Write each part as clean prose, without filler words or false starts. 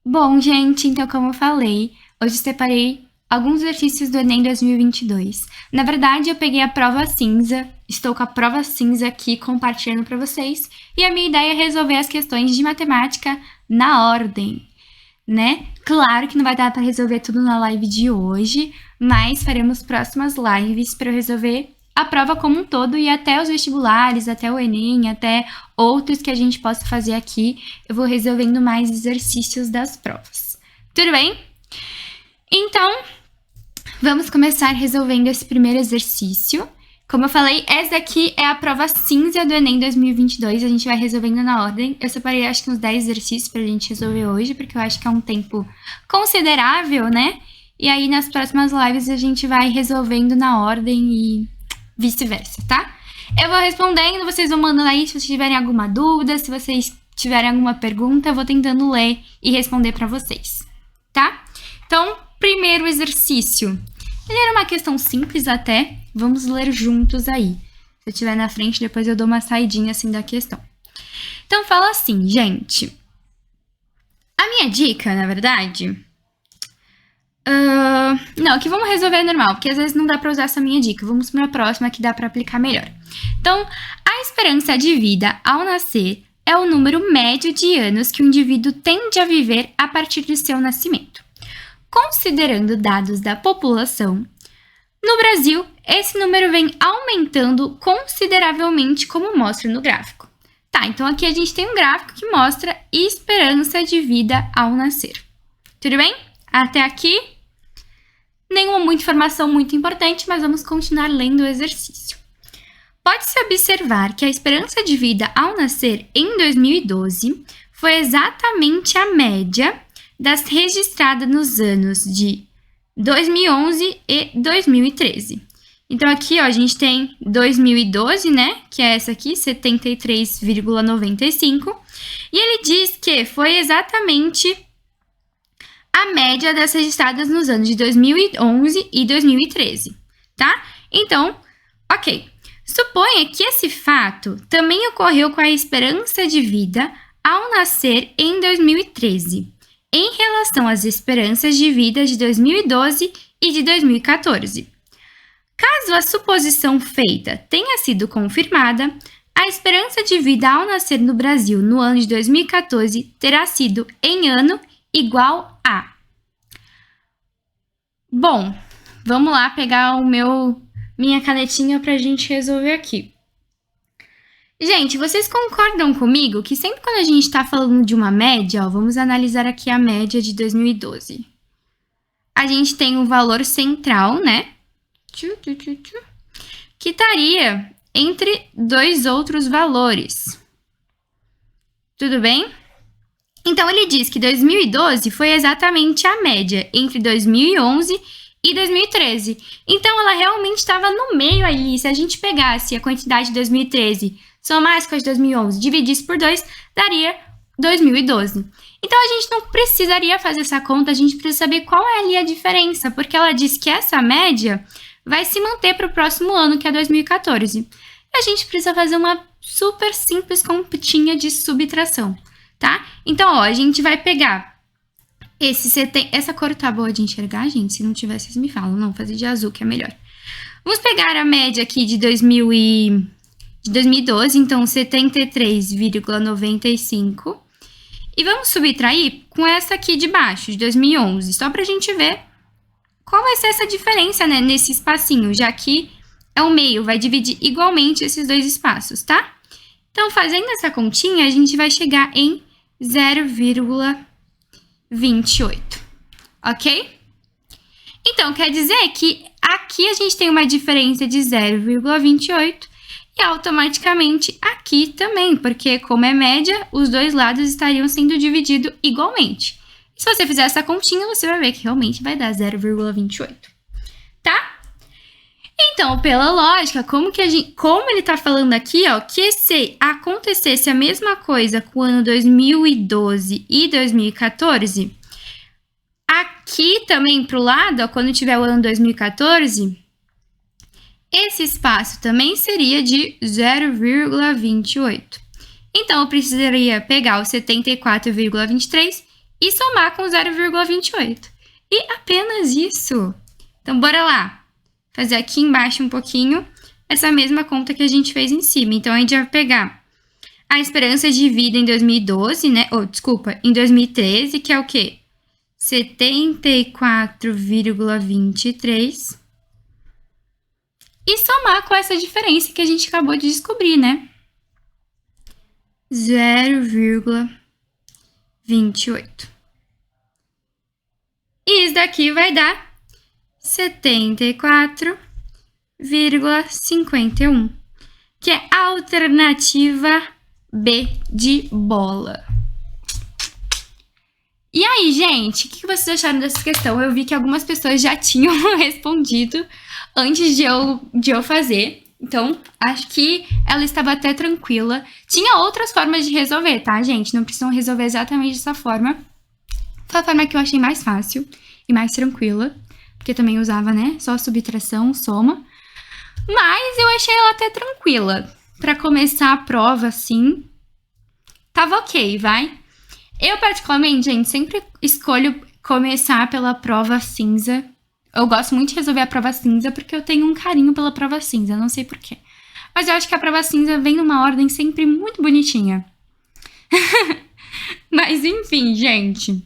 Bom, gente, então como eu falei, hoje eu separei alguns exercícios do Enem 2022. Na verdade, eu peguei a prova cinza, estou com a prova cinza aqui compartilhando para vocês, e a minha ideia é resolver as questões de matemática na ordem, né? Claro que não vai dar para resolver tudo na live de hoje, mas faremos próximas lives para resolver a prova como um todo e até os vestibulares, até o Enem, até outros que a gente possa fazer aqui. Eu vou resolvendo mais exercícios das provas. Tudo bem? Então, vamos começar resolvendo esse primeiro exercício. Como eu falei, essa aqui é a prova cinza do Enem 2022, a gente vai resolvendo na ordem. Eu separei acho que uns 10 exercícios pra gente resolver hoje, porque eu acho que é um tempo considerável, né? E aí nas próximas lives a gente vai resolvendo na ordem e vice-versa, tá? Eu vou respondendo, vocês vão mandando aí se vocês tiverem alguma dúvida, se vocês tiverem alguma pergunta, eu vou tentando ler e responder pra vocês, tá? Então, primeiro exercício. Ele era uma questão simples até, vamos ler juntos aí. Se eu estiver na frente, depois eu dou uma saidinha assim da questão. Então, fala assim, gente. A minha dica, na verdade... não, aqui vamos resolver normal, porque às vezes não dá pra usar essa minha dica. Vamos para a próxima que dá pra aplicar melhor. Então, a esperança de vida ao nascer é o número médio de anos que o indivíduo tende a viver a partir do seu nascimento. Considerando dados da população, no Brasil, esse número vem aumentando consideravelmente, como mostra no gráfico. Tá, então aqui a gente tem um gráfico que mostra esperança de vida ao nascer. Tudo bem? Até aqui, nenhuma informação muito importante, mas vamos continuar lendo o exercício. Pode-se observar que a esperança de vida ao nascer em 2012 foi exatamente a média das registradas nos anos de 2011 e 2013. Então, aqui, ó, a gente tem 2012, né, que é essa aqui, 73,95, e ele diz que foi exatamente a média das registradas nos anos de 2011 e 2013, tá? Então, ok. Suponha que esse fato também ocorreu com a esperança de vida ao nascer em 2013, em relação às esperanças de vida de 2012 e de 2014. Caso a suposição feita tenha sido confirmada, a esperança de vida ao nascer no Brasil no ano de 2014 terá sido, em ano, igual a... Bom, vamos lá pegar minha canetinha para a gente resolver aqui. Gente, vocês concordam comigo que sempre quando a gente está falando de uma média, ó, vamos analisar aqui a média de 2012. A gente tem um valor central, né? Que estaria entre dois outros valores. Tudo bem? Então, ele diz que 2012 foi exatamente a média entre 2011 e 2013. Então, ela realmente estava no meio ali. Se a gente pegasse a quantidade de 2013, somasse com a de 2011, dividisse por 2, daria 2012. Então, a gente não precisaria fazer essa conta, a gente precisa saber qual é ali a diferença, porque ela diz que essa média vai se manter para o próximo ano, que é 2014. E a gente precisa fazer uma super simples continha de subtração, tá? Então, ó, a gente vai pegar essa cor tá boa de enxergar, gente? Se não tiver, vocês me falam. Não, vou fazer de azul, que é melhor. Vamos pegar a média aqui de 2012, então 73,95. E vamos subtrair com essa aqui de baixo, de 2011, só pra gente ver qual vai ser essa diferença, né, nesse espacinho, já que é o meio, vai dividir igualmente esses dois espaços, tá? Então, fazendo essa continha, a gente vai chegar em 0,28, ok? Então, quer dizer que aqui a gente tem uma diferença de 0,28 e automaticamente aqui também, porque como é média, os dois lados estariam sendo divididos igualmente. E se você fizer essa continha, você vai ver que realmente vai dar 0,28, tá? Então, pela lógica, como ele tá falando aqui, ó, que se acontecesse a mesma coisa com o ano 2012 e 2014, aqui também pro lado, ó, quando tiver o ano 2014, esse espaço também seria de 0,28. Então, eu precisaria pegar o 74,23 e somar com 0,28. E apenas isso. Então, bora lá. Fazer aqui embaixo um pouquinho essa mesma conta que a gente fez em cima. Então, a gente vai pegar a esperança de vida em 2012, né? Desculpa, em 2013, que é o quê? 74,23. E somar com essa diferença que a gente acabou de descobrir, né? 0,28. E isso daqui vai dar 74,51, que é a alternativa B de bola. E aí, gente, o que vocês acharam dessa questão? Eu vi que algumas pessoas já tinham respondido antes de eu fazer. Então, acho que ela estava até tranquila. Tinha outras formas de resolver, tá, gente? Não precisam resolver exatamente dessa forma. Foi a forma que eu achei mais fácil e mais tranquila. Porque também usava, né, só subtração, soma. Mas eu achei ela até tranquila. Pra começar a prova, assim, tava ok, vai? Eu, particularmente, gente, sempre escolho começar pela prova cinza. Eu gosto muito de resolver a prova cinza porque eu tenho um carinho pela prova cinza, não sei porquê. Mas eu acho que a prova cinza vem numa ordem sempre muito bonitinha. Mas, enfim, gente.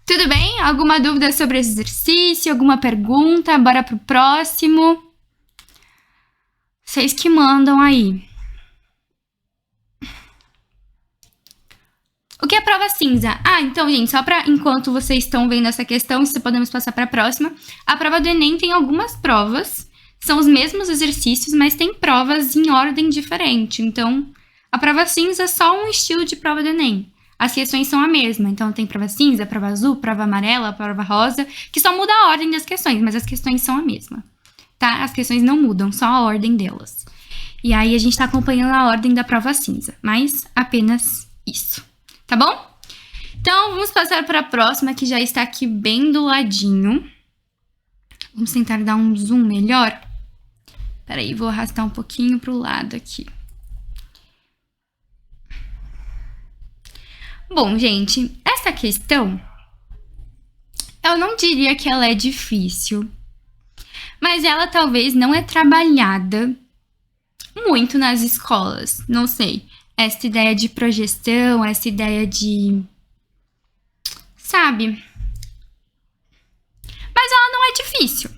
Tudo bem? Alguma dúvida sobre esse exercício? Alguma pergunta? Bora pro próximo. Vocês que mandam aí. O que é prova cinza? Então, gente, só para enquanto vocês estão vendo essa questão, se podemos passar para a próxima. A prova do Enem tem algumas provas, são os mesmos exercícios, mas tem provas em ordem diferente. Então, a prova cinza é só um estilo de prova do Enem. As questões são a mesma. Então, tem prova cinza, prova azul, prova amarela, prova rosa, que só muda a ordem das questões, mas as questões são a mesma, tá? As questões não mudam, só a ordem delas. E aí, a gente tá acompanhando a ordem da prova cinza, mas apenas isso. Tá bom? Então, vamos passar para a próxima, que já está aqui bem do ladinho. Vamos tentar dar um zoom melhor. Peraí, vou arrastar um pouquinho para o lado aqui. Bom, gente, essa questão, eu não diria que ela é difícil, mas ela talvez não é trabalhada muito nas escolas, não sei. Essa ideia de projeção, essa ideia de... sabe? Mas ela não é difícil.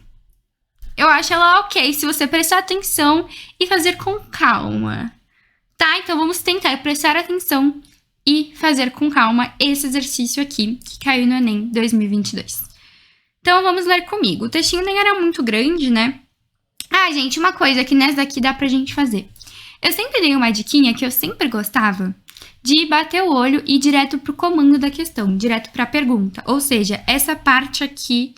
Eu acho ela ok se você prestar atenção e fazer com calma. Tá? Então vamos tentar prestar atenção e fazer com calma esse exercício aqui que caiu no Enem 2022. Então vamos ler comigo. O textinho nem era muito grande, né? Gente, uma coisa que nessa daqui dá pra gente fazer. Eu sempre dei uma diquinha que eu sempre gostava de bater o olho e ir direto pro comando da questão, direto pra pergunta. Ou seja, essa parte aqui,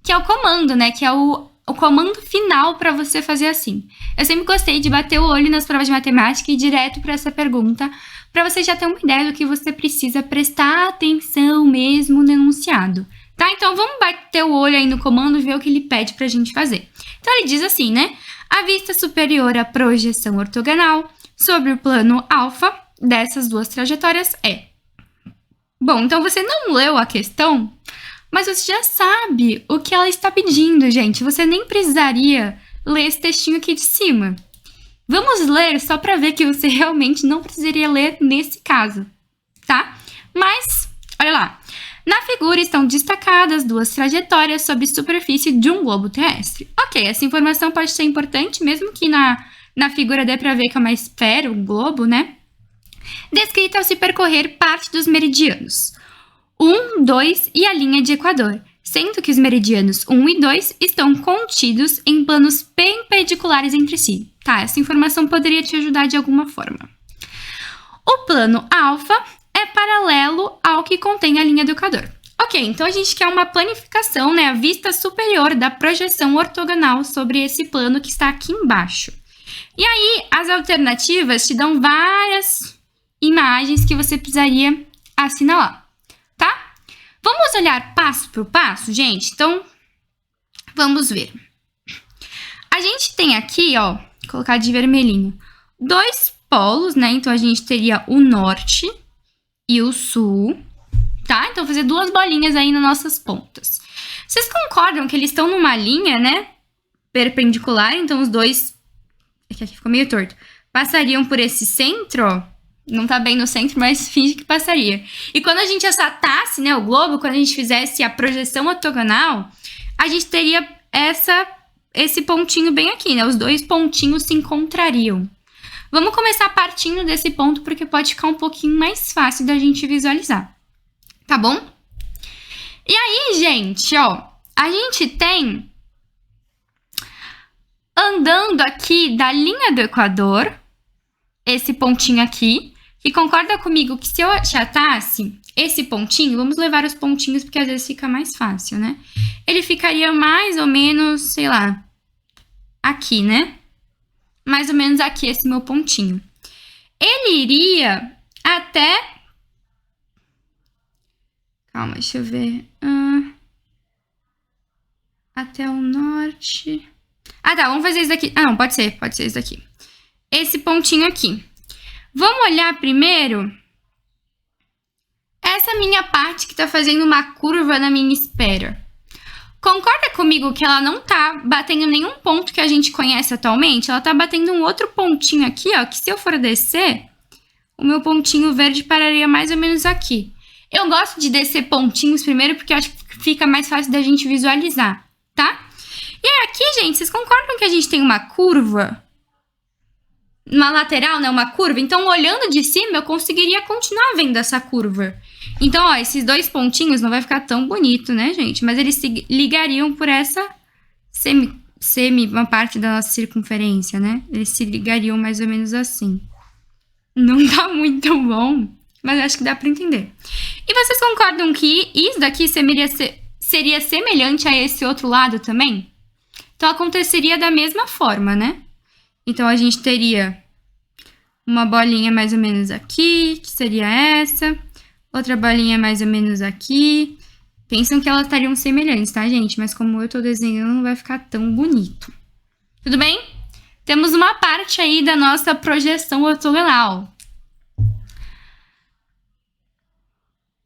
que é o comando, né? Que é o comando final pra você fazer assim. Eu sempre gostei de bater o olho nas provas de matemática e ir direto pra essa pergunta, pra você já ter uma ideia do que você precisa prestar atenção mesmo no enunciado. Tá? Então, vamos bater o olho aí no comando e ver o que ele pede pra gente fazer. Então, ele diz assim, né? A vista superior à projeção ortogonal sobre o plano alfa dessas duas trajetórias é... Bom, então você não leu a questão, mas você já sabe o que ela está pedindo, gente. Você nem precisaria ler esse textinho aqui de cima. Vamos ler só para ver que você realmente não precisaria ler nesse caso, tá? Mas, olha lá. Na figura estão destacadas duas trajetórias sobre a superfície de um globo terrestre. Ok, essa informação pode ser importante, mesmo que na figura dê para ver que é uma esfera, um globo, né? Descrita ao se percorrer parte dos meridianos 1, 2 e a linha de Equador, sendo que os meridianos 1 e 2 estão contidos em planos perpendiculares entre si. Tá, essa informação poderia te ajudar de alguma forma. O plano alfa é paralelo ao que contém a linha do Equador. Ok, então a gente quer uma planificação, né? A vista superior da projeção ortogonal sobre esse plano que está aqui embaixo. E aí, as alternativas te dão várias imagens que você precisaria assinalar, tá? Vamos olhar passo por passo, gente? Então, vamos ver. A gente tem aqui, ó, vou colocar de vermelhinho, dois polos, né? Então, a gente teria o norte e o sul. tá? Então, fazer 2 bolinhas aí nas nossas pontas. Vocês concordam que eles estão numa linha, né? Perpendicular, então os dois... Aqui ficou meio torto. Passariam por esse centro, ó. Não tá bem no centro, mas finge que passaria. E quando a gente achatasse, né, o globo, quando a gente fizesse a projeção ortogonal, a gente teria esse pontinho bem aqui, né? Os 2 pontinhos se encontrariam. Vamos começar partindo desse ponto, porque pode ficar um pouquinho mais fácil da gente visualizar. Tá bom? E aí, gente, ó, a gente tem, andando aqui da linha do Equador, esse pontinho aqui, que concorda comigo que se eu achatasse esse pontinho, vamos levar os pontinhos porque às vezes fica mais fácil, né? Ele ficaria mais ou menos, sei lá, aqui, né? Mais ou menos aqui, esse meu pontinho. Ele iria até... Calma, deixa eu ver. Até o norte... Ah, tá, vamos fazer isso daqui. Ah, não, pode ser isso daqui. Esse pontinho aqui. Vamos olhar primeiro essa minha parte que tá fazendo uma curva na minha esfera. Concorda comigo que ela não tá batendo nenhum ponto que a gente conhece atualmente? Ela tá batendo um outro pontinho aqui, ó, que se eu for descer, o meu pontinho verde pararia mais ou menos aqui. Eu gosto de descer pontinhos primeiro porque eu acho que fica mais fácil da gente visualizar, tá? E aí aqui, gente, vocês concordam que a gente tem uma curva? Uma lateral, né? Uma curva. Então, olhando de cima, eu conseguiria continuar vendo essa curva. Então, ó, esses 2 pontinhos não vai ficar tão bonito, né, gente? Mas eles se ligariam por essa uma parte da nossa circunferência, né? Eles se ligariam mais ou menos assim. Não tá muito bom, mas acho que dá pra entender. E vocês concordam que isso daqui seria semelhante a esse outro lado também? Então, aconteceria da mesma forma, né? Então, a gente teria uma bolinha mais ou menos aqui, que seria essa. Outra bolinha mais ou menos aqui. Pensam que elas estariam semelhantes, tá, gente? Mas como eu tô desenhando, não vai ficar tão bonito. Tudo bem? Temos uma parte aí da nossa projeção ortogonal.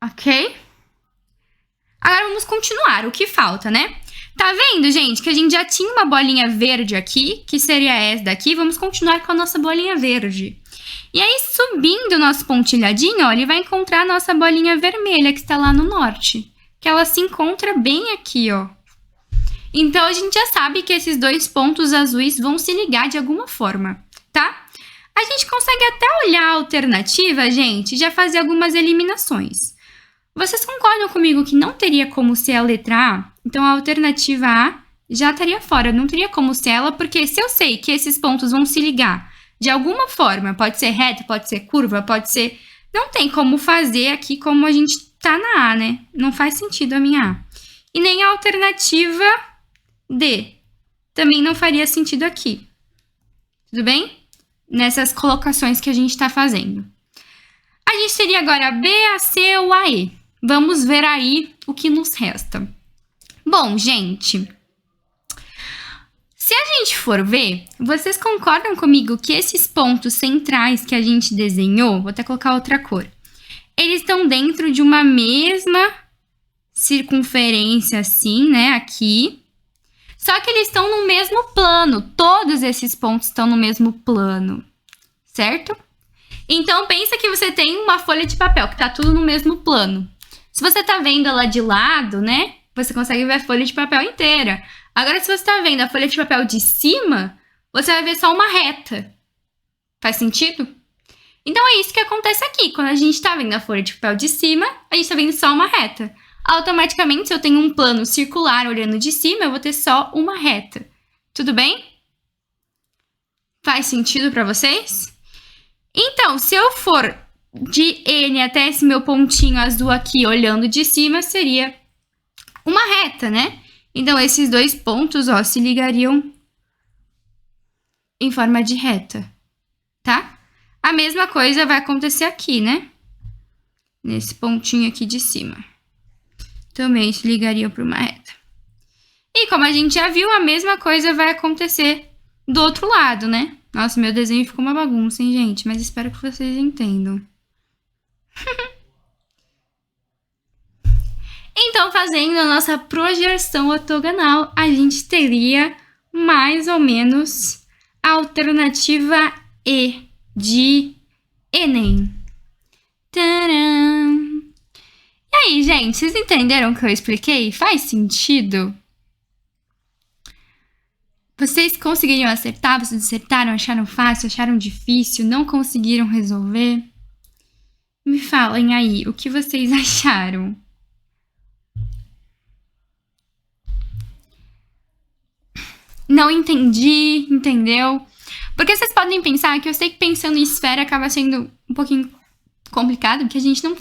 Ok? Agora, vamos continuar. O que falta, né? Tá vendo, gente, que a gente já tinha uma bolinha verde aqui, que seria essa daqui. Vamos continuar com a nossa bolinha verde. E aí, subindo o nosso pontilhadinho, ó, ele vai encontrar a nossa bolinha vermelha, que está lá no norte. Que ela se encontra bem aqui, ó. Então, a gente já sabe que esses 2 pontos azuis vão se ligar de alguma forma, tá? A gente consegue até olhar a alternativa, gente, e já fazer algumas eliminações. Vocês concordam comigo que não teria como ser a letra A? Então, a alternativa A já estaria fora. Não teria como ser ela, porque se eu sei que esses pontos vão se ligar de alguma forma, pode ser reto, pode ser curva, pode ser... Não tem como fazer aqui como a gente tá na A, né? Não faz sentido a minha A. E nem a alternativa D. Também não faria sentido aqui. Tudo bem? Nessas colocações que a gente tá fazendo. A gente teria agora B, A, C ou A, E. Vamos ver aí o que nos resta. Bom, gente, se a gente for ver, vocês concordam comigo que esses pontos centrais que a gente desenhou, vou até colocar outra cor, eles estão dentro de uma mesma circunferência assim, né, aqui. Só que eles estão no mesmo plano, todos esses pontos estão no mesmo plano, certo? Então, pensa que você tem uma folha de papel, que tá tudo no mesmo plano. Se você tá vendo ela de lado, né, você consegue ver a folha de papel inteira. Agora, se você tá vendo a folha de papel de cima, você vai ver só uma reta. Faz sentido? Então, é isso que acontece aqui. Quando a gente tá vendo a folha de papel de cima, a gente tá vendo só uma reta. Automaticamente, se eu tenho um plano circular olhando de cima, eu vou ter só uma reta. Tudo bem? Faz sentido pra vocês? Então, se eu for de N até esse meu pontinho azul aqui, olhando de cima, seria uma reta, né? Então, esses 2 pontos, ó, se ligariam em forma de reta, tá? A mesma coisa vai acontecer aqui, né? Nesse pontinho aqui de cima. Também se ligariam para uma reta. E como a gente já viu, a mesma coisa vai acontecer do outro lado, né? Nossa, meu desenho ficou uma bagunça, hein, gente? Mas espero que vocês entendam. Então, fazendo a nossa projeção ortogonal, a gente teria mais ou menos a alternativa E de Enem. Tcharam! E aí, gente, vocês entenderam o que eu expliquei? Faz sentido? Vocês conseguiram acertar? Vocês acertaram? Acharam fácil? Acharam difícil? Não conseguiram resolver? Me falem aí, o que vocês acharam? Não entendi, entendeu? Porque vocês podem pensar que eu sei que pensando em esfera acaba sendo um pouquinho complicado, porque a gente não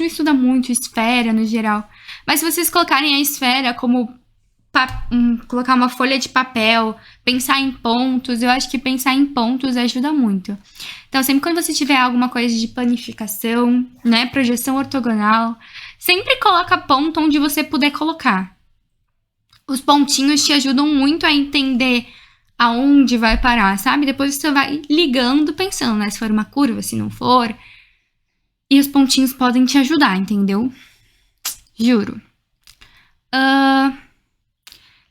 estuda muito esfera no geral. Mas se vocês colocarem a esfera como colocar uma folha de papel, pensar em pontos, eu acho que pensar em pontos ajuda muito. Então, sempre quando você tiver alguma coisa de planificação, né, projeção ortogonal, sempre coloca ponto onde você puder colocar. Os pontinhos te ajudam muito a entender aonde vai parar, sabe? Depois você vai ligando, pensando, né, se for uma curva, se não for. E os pontinhos podem te ajudar, entendeu? Juro.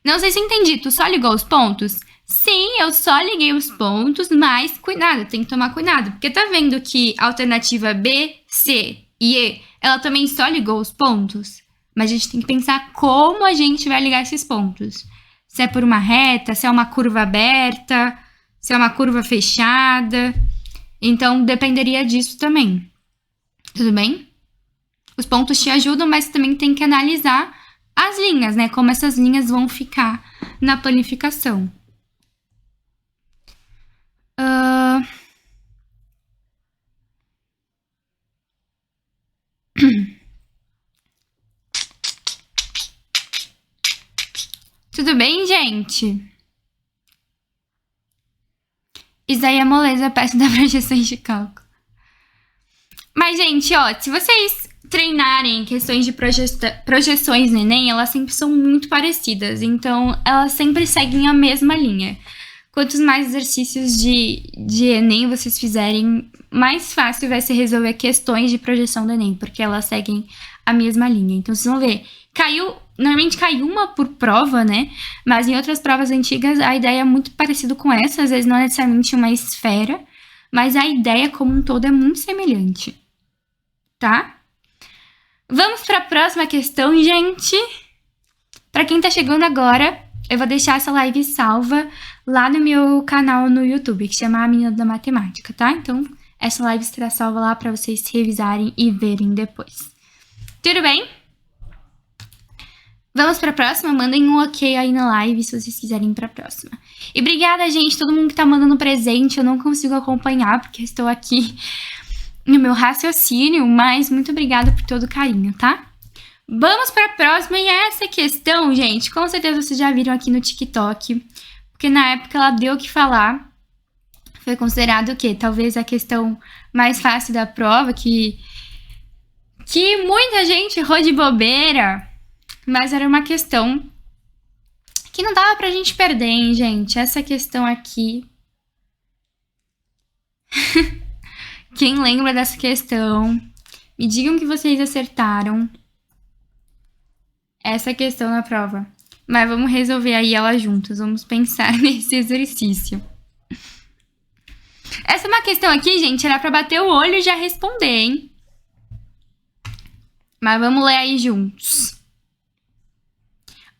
Não sei se entendi, tu só ligou os pontos? Sim, eu só liguei os pontos, mas cuidado, tem que tomar cuidado. Porque tá vendo que a alternativa B, C e E, ela também só ligou os pontos? Mas a gente tem que pensar como a gente vai ligar esses pontos. Se é por uma reta, se é uma curva aberta, se é uma curva fechada. Então, dependeria disso também. Tudo bem? Os pontos te ajudam, mas também tem que analisar as linhas, né? Como essas linhas vão ficar na planificação. Tudo bem, gente? Isso aí é moleza, peço da projeções de cálculo. Mas, gente, ó, se vocês treinarem questões de projeções no Enem, elas sempre são muito parecidas. Então, elas sempre seguem a mesma linha. Quantos mais exercícios de Enem vocês fizerem, mais fácil vai ser resolver questões de projeção do Enem, porque elas seguem a mesma linha. Então, vocês vão ver, normalmente cai uma por prova, né? Mas em outras provas antigas, a ideia é muito parecida com essa, às vezes não é necessariamente uma esfera, mas a ideia como um todo é muito semelhante, tá? Vamos para a próxima questão, gente. Para quem tá chegando agora, eu vou deixar essa live salva lá no meu canal no YouTube, que chama A Menina da Matemática, tá? Então, essa live estará salva lá para vocês revisarem e verem depois. Tudo bem? Vamos para a próxima? Mandem um ok aí na live se vocês quiserem ir para a próxima. E obrigada, gente, todo mundo que tá mandando presente. Eu não consigo acompanhar porque estou aqui no meu raciocínio, mas muito obrigada por todo o carinho, tá? Vamos para a próxima, e essa questão, gente, com certeza vocês já viram aqui no TikTok, porque na época ela deu o que falar. Foi considerado o quê? Talvez a questão mais fácil da prova, que muita gente errou de bobeira, mas era uma questão que não dava pra gente perder, hein, gente? Essa questão aqui... Quem lembra dessa questão? Me digam que vocês acertaram essa questão na prova. Mas vamos resolver aí ela juntos. Vamos pensar nesse exercício. Essa é uma questão aqui, gente, era pra bater o olho e já responder, hein? Mas vamos ler aí juntos.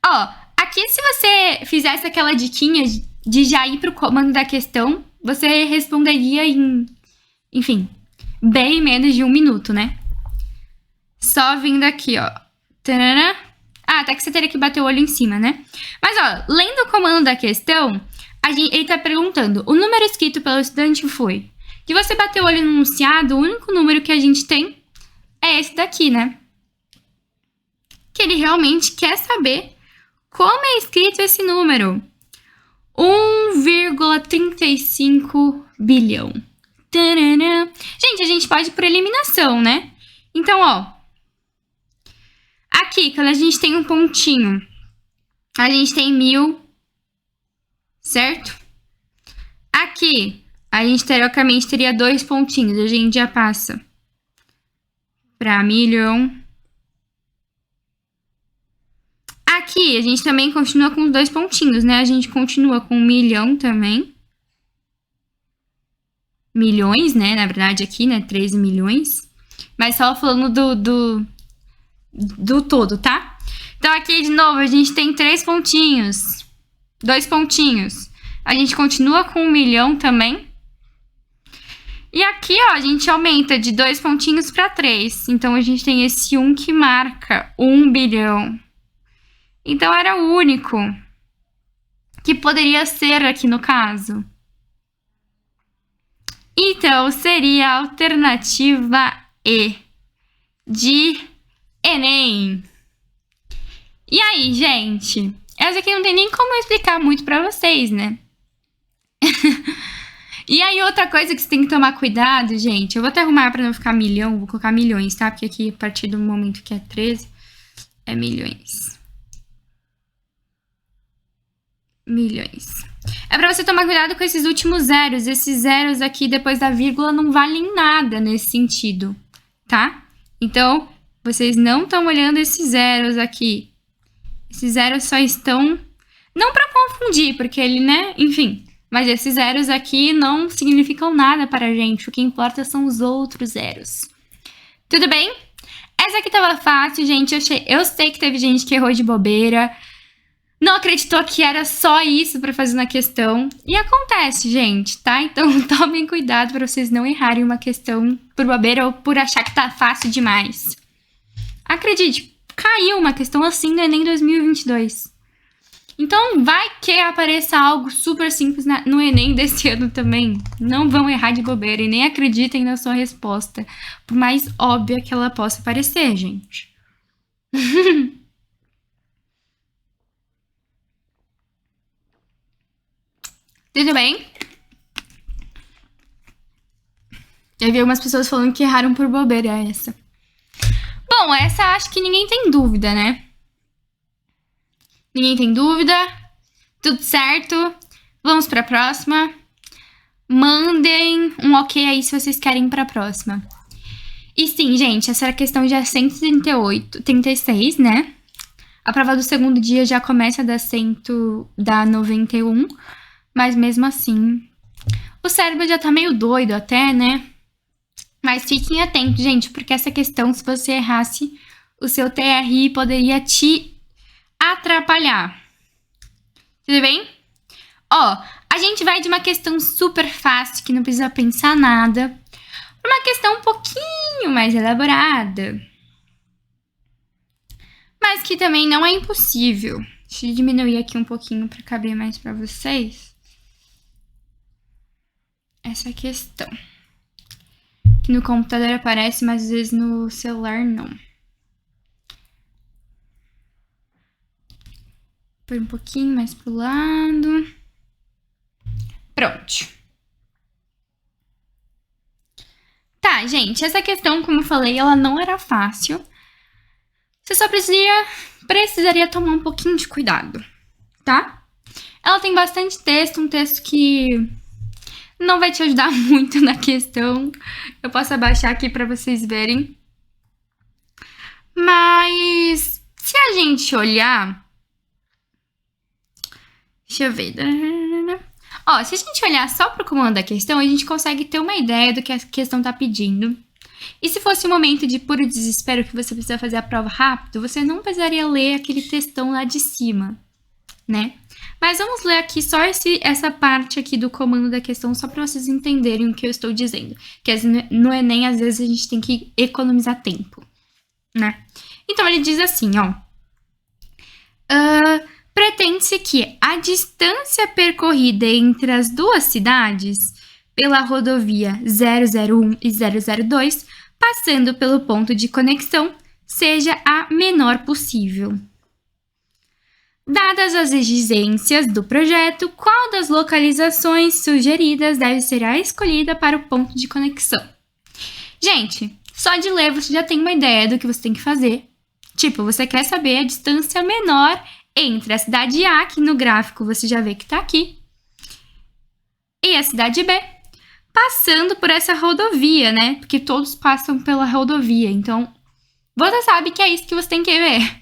Ó, aqui se você fizesse aquela diquinha de já ir pro comando da questão, você responderia em... Enfim, bem menos de 1 minuto, né? Só vindo aqui, ó. Tarará. Ah, até que você teria que bater o olho em cima, né? Mas, ó, lendo o comando da questão, ele tá perguntando, o número escrito pelo estudante foi... Que você bateu o olho no enunciado, o único número que a gente tem é esse daqui, né? Que ele realmente quer saber como é escrito esse número. 1,35 bilhão. Tarará. Gente, a gente pode ir por eliminação, né? Então, ó. Aqui, quando a gente tem um pontinho, a gente tem 1000, certo? Aqui, a gente teoricamente teria 2 pontinhos. A gente já passa para milhão. aqui, a gente também continua com os 2 pontinhos, né? A gente continua com 1 milhão também. Milhões, né? Na verdade, aqui, né? 13 milhões. Mas só falando do todo, tá? Então, aqui, de novo, a gente tem 3 pontinhos. 2 pontinhos. A gente continua com 1 milhão também. E aqui, ó, a gente aumenta de 2 pontinhos para 3. Então, a gente tem esse 1 que marca 1 bilhão. Então, era o único que poderia ser aqui no caso. Então, seria a alternativa E de Enem. E aí, gente? Essa aqui não tem nem como eu explicar muito pra vocês, né? E aí, outra coisa que você tem que tomar cuidado, gente. Eu vou até arrumar pra não ficar milhão, vou colocar milhões, tá? Porque aqui, a partir do momento que é 13, é milhões. Milhões. É pra você tomar cuidado com esses últimos zeros. Esses zeros aqui, depois da vírgula, não valem nada nesse sentido, tá? Então, vocês não estão olhando esses zeros aqui. Esses zeros só estão... Não pra confundir, porque ele, né? Enfim... Mas esses zeros aqui não significam nada para a gente. O que importa são os outros zeros. Tudo bem? Essa aqui tava fácil, gente. Eu sei que teve gente que errou de bobeira. Não acreditou que era só isso para fazer na questão. E acontece, gente, tá? Então tomem cuidado para vocês não errarem uma questão por bobeira ou por achar que tá fácil demais. Acredite, caiu uma questão assim no Enem 2022. Então, vai que apareça algo super simples no Enem desse ano também. Não vão errar de bobeira e nem acreditem na sua resposta, por mais óbvia que ela possa parecer, gente. Tudo bem? Eu vi algumas pessoas falando que erraram por bobeira essa. Bom, essa acho que ninguém tem dúvida, né? Ninguém tem dúvida? Tudo certo? Vamos para a próxima. Mandem um ok aí se vocês querem para a próxima. E sim, gente, essa questão já é 136, né? A prova do segundo dia já começa da 91, mas mesmo assim, o cérebro já tá meio doido até, né? Mas fiquem atentos, gente, porque essa questão, se você errasse, o seu TRI poderia te atrapalhar. Tudo bem? Ó, a gente vai de uma questão super fácil, que não precisa pensar nada, para uma questão um pouquinho mais elaborada. Mas que também não é impossível. Deixa eu diminuir aqui um pouquinho para caber mais para vocês. Essa questão. Que no computador aparece, mas às vezes no celular não. Põe um pouquinho mais pro lado. Pronto. Tá, gente, essa questão, como eu falei, ela não era fácil. Você só precisaria tomar um pouquinho de cuidado, tá? Ela tem bastante texto, um texto que não vai te ajudar muito na questão. Eu posso abaixar aqui para vocês verem. Mas se a gente olhar... Deixa eu ver. Ó, se a gente olhar só pro comando da questão, a gente consegue ter uma ideia do que a questão tá pedindo. E se fosse um momento de puro desespero que você precisa fazer a prova rápido, você não precisaria ler aquele textão lá de cima, né? Mas vamos ler aqui só essa parte aqui do comando da questão, só para vocês entenderem o que eu estou dizendo. Que no Enem, às vezes, a gente tem que economizar tempo, né? Então, ele diz assim, ó. Pretende-se que a distância percorrida entre as duas cidades, pela rodovia 001 e 002, passando pelo ponto de conexão, seja a menor possível. Dadas as exigências do projeto, qual das localizações sugeridas deve ser a escolhida para o ponto de conexão? Gente, só de ler você já tem uma ideia do que você tem que fazer. Tipo, você quer saber a distância menor entre a cidade A, que no gráfico você já vê que tá aqui, e a cidade B, passando por essa rodovia, né? Porque todos passam pela rodovia, então você sabe que é isso que você tem que ver,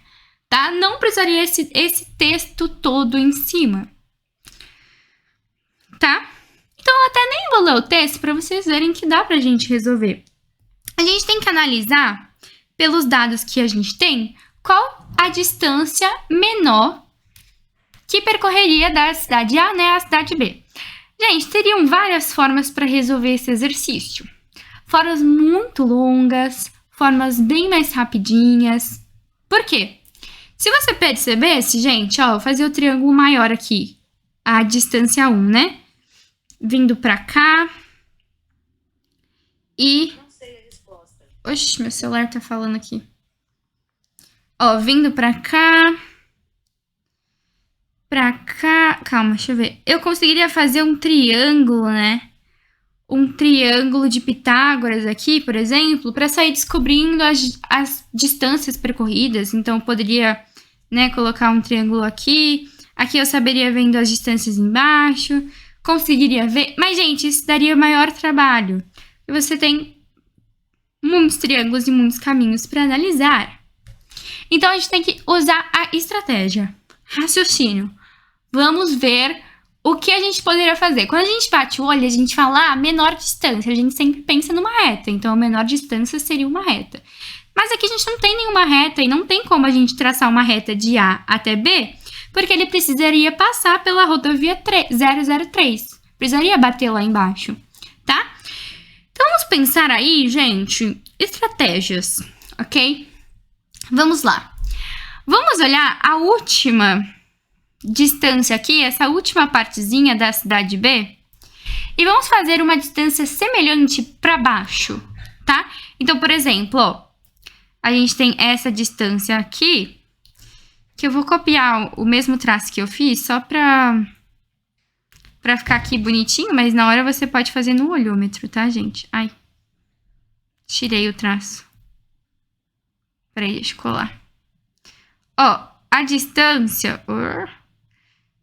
tá? Não precisaria esse texto todo em cima, tá? Então, eu até nem vou ler o texto para vocês verem que dá pra gente resolver. A gente tem que analisar, pelos dados que a gente tem, qual a distância menor que percorreria da cidade A, né, à cidade B. Gente, teriam várias formas para resolver esse exercício. Formas muito longas, formas bem mais rapidinhas. Por quê? Se você percebesse, gente, ó, vou fazer o triângulo maior aqui, a distância 1, né? Vindo pra cá. E... Não sei a resposta. Oxi, meu celular tá falando aqui. Ó, vindo pra cá. Pra cá... Calma, deixa eu ver. Eu conseguiria fazer um triângulo, né? Um triângulo de Pitágoras aqui, por exemplo, para sair descobrindo as distâncias percorridas. Então, eu poderia, né, colocar um triângulo aqui. Aqui eu saberia vendo as distâncias embaixo. Conseguiria ver. Mas, gente, isso daria maior trabalho. E você tem muitos triângulos e muitos caminhos para analisar. Então, a gente tem que usar a estratégia. Raciocínio. Vamos ver o que a gente poderia fazer. Quando a gente bate o olho, a gente fala, menor distância. A gente sempre pensa numa reta. Então, a menor distância seria uma reta. Mas aqui a gente não tem nenhuma reta e não tem como a gente traçar uma reta de A até B, porque ele precisaria passar pela rodovia 003. Precisaria bater lá embaixo, tá? Então, vamos pensar aí, gente, estratégias, ok? Vamos lá. Vamos olhar a última distância aqui, essa última partezinha da cidade B, e vamos fazer uma distância semelhante para baixo, tá? Então, por exemplo, ó, a gente tem essa distância aqui, que eu vou copiar o mesmo traço que eu fiz, só para ficar aqui bonitinho, mas na hora você pode fazer no olhômetro, tá, gente? Ai, tirei o traço. Peraí, deixa eu colar. Ó, a distância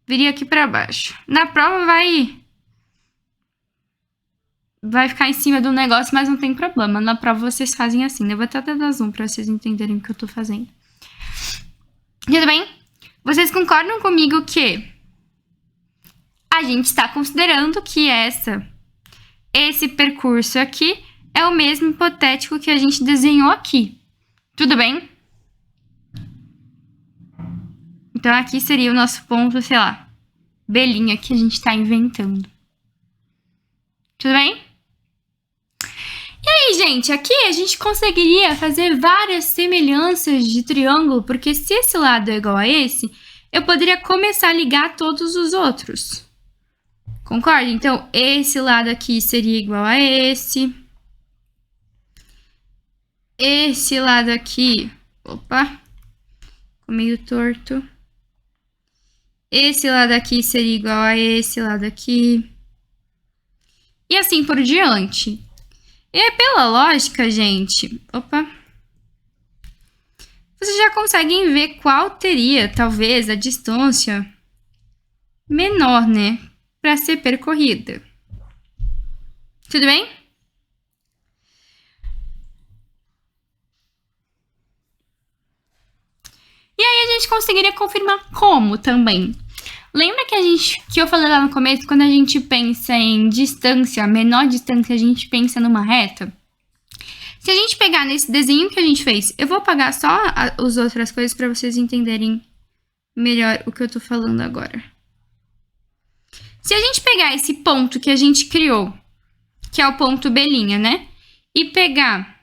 viria aqui para baixo. Na prova vai ficar em cima do negócio, mas não tem problema. Na prova vocês fazem assim. Eu vou até dar zoom para vocês entenderem o que eu tô fazendo. Tudo bem? Vocês concordam comigo que a gente está considerando que esse percurso aqui é o mesmo hipotético que a gente desenhou aqui. Tudo bem? Então, aqui seria o nosso ponto, sei lá, belinha que a gente está inventando. Tudo bem? E aí, gente, aqui a gente conseguiria fazer várias semelhanças de triângulo, porque se esse lado é igual a esse, eu poderia começar a ligar todos os outros. Concorda? Então, esse lado aqui seria igual a esse. Esse lado aqui... Opa! Ficou meio torto. Esse lado aqui seria igual a esse lado aqui. E assim por diante. E aí, pela lógica, gente... Opa! Vocês já conseguem ver qual teria, talvez, a distância menor, né? Para ser percorrida. Tudo bem? E aí, a gente conseguiria confirmar como também. Lembra que eu falei lá no começo, quando a gente pensa em distância, menor distância, a gente pensa numa reta? Se a gente pegar nesse desenho que a gente fez, eu vou apagar só as outras coisas para vocês entenderem melhor o que eu tô falando agora. Se a gente pegar esse ponto que a gente criou, que é o ponto belinha, né? E pegar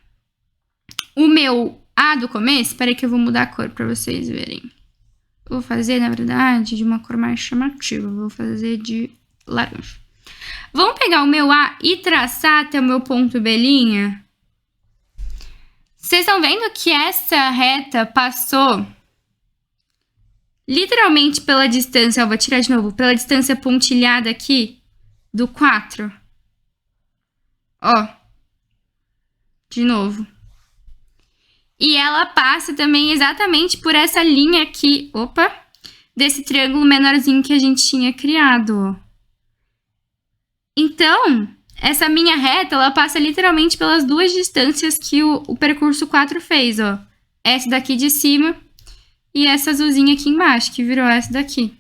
o meu A do começo, peraí que eu vou mudar a cor para vocês verem. Vou fazer, na verdade, de uma cor mais chamativa. Vou fazer de laranja. Vamos pegar o meu A e traçar até o meu ponto belinha. Vocês estão vendo que essa reta passou literalmente pela distância... Ó, vou tirar de novo. Pela distância pontilhada aqui do 4. Ó. De novo. E ela passa também exatamente por essa linha aqui, opa, desse triângulo menorzinho que a gente tinha criado. Então, essa minha reta, ela passa literalmente pelas duas distâncias que o percurso 4 fez, ó. Essa daqui de cima e essa azulzinha aqui embaixo, que virou essa daqui,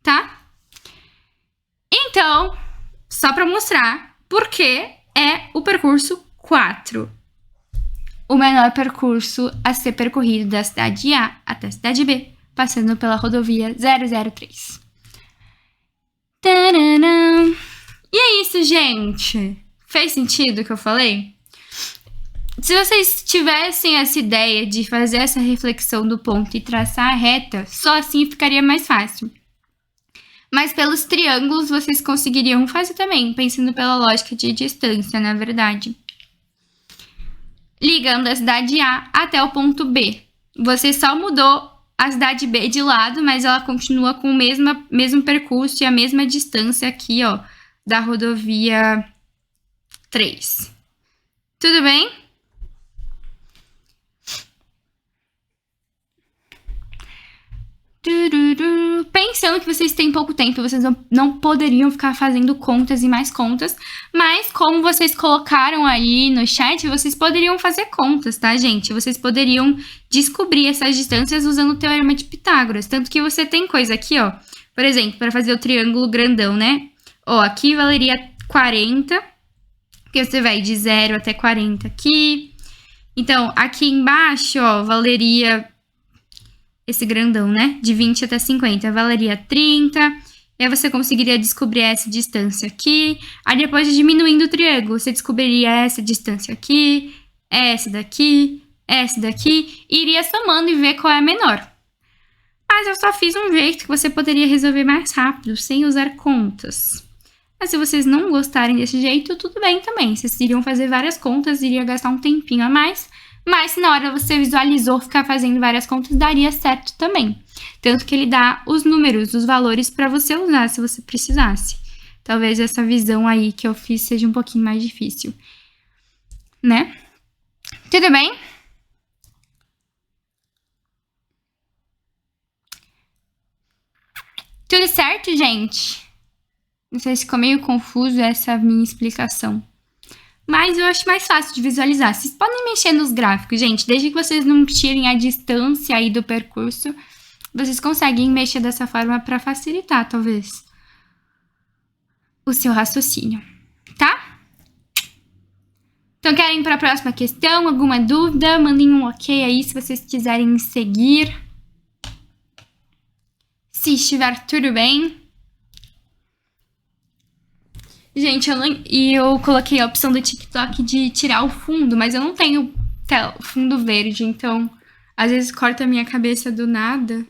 tá? Então, só para mostrar por que é o percurso 4. O menor percurso a ser percorrido da cidade A até a cidade B, passando pela rodovia 003. Tcharam! E é isso, gente. Fez sentido o que eu falei? Se vocês tivessem essa ideia de fazer essa reflexão do ponto e traçar a reta, só assim ficaria mais fácil. Mas pelos triângulos vocês conseguiriam fazer também, pensando pela lógica de distância, na verdade. Ligando a cidade A até o ponto B. Você só mudou a cidade B de lado, mas ela continua com o mesmo percurso e a mesma distância aqui, ó, da rodovia 3. Tudo bem? Pensando que vocês têm pouco tempo, vocês não poderiam ficar fazendo contas e mais contas, mas como vocês colocaram aí no chat, vocês poderiam fazer contas, tá, gente? Vocês poderiam descobrir essas distâncias usando o teorema de Pitágoras, tanto que você tem coisa aqui, ó, por exemplo, para fazer o triângulo grandão, né? Ó, aqui valeria 40, porque você vai de 0 até 40 aqui. Então, aqui embaixo, ó, valeria esse grandão, né? De 20 até 50, valeria 30. E aí você conseguiria descobrir essa distância aqui. Aí depois, diminuindo o triângulo, você descobriria essa distância aqui, essa daqui, e iria somando e ver qual é a menor. Mas eu só fiz um jeito que você poderia resolver mais rápido, sem usar contas. Mas se vocês não gostarem desse jeito, tudo bem também. Vocês iriam fazer várias contas, iria gastar um tempinho a mais. Mas se na hora você visualizou ficar fazendo várias contas, daria certo também. Tanto que ele dá os números, os valores para você usar, se você precisasse. Talvez essa visão aí que eu fiz seja um pouquinho mais difícil, né? Tudo bem? Tudo certo, gente? Não sei se ficou meio confuso essa minha explicação. Mas eu acho mais fácil de visualizar. Vocês podem mexer nos gráficos, gente. Desde que vocês não tirem a distância aí do percurso, vocês conseguem mexer dessa forma para facilitar, talvez, o seu raciocínio, tá? Então, querem ir para a próxima questão? Alguma dúvida? Mandem um ok aí se vocês quiserem seguir. Se estiver tudo bem. Gente, eu coloquei a opção do TikTok de tirar o fundo, mas eu não tenho fundo verde, então às vezes corta a minha cabeça do nada.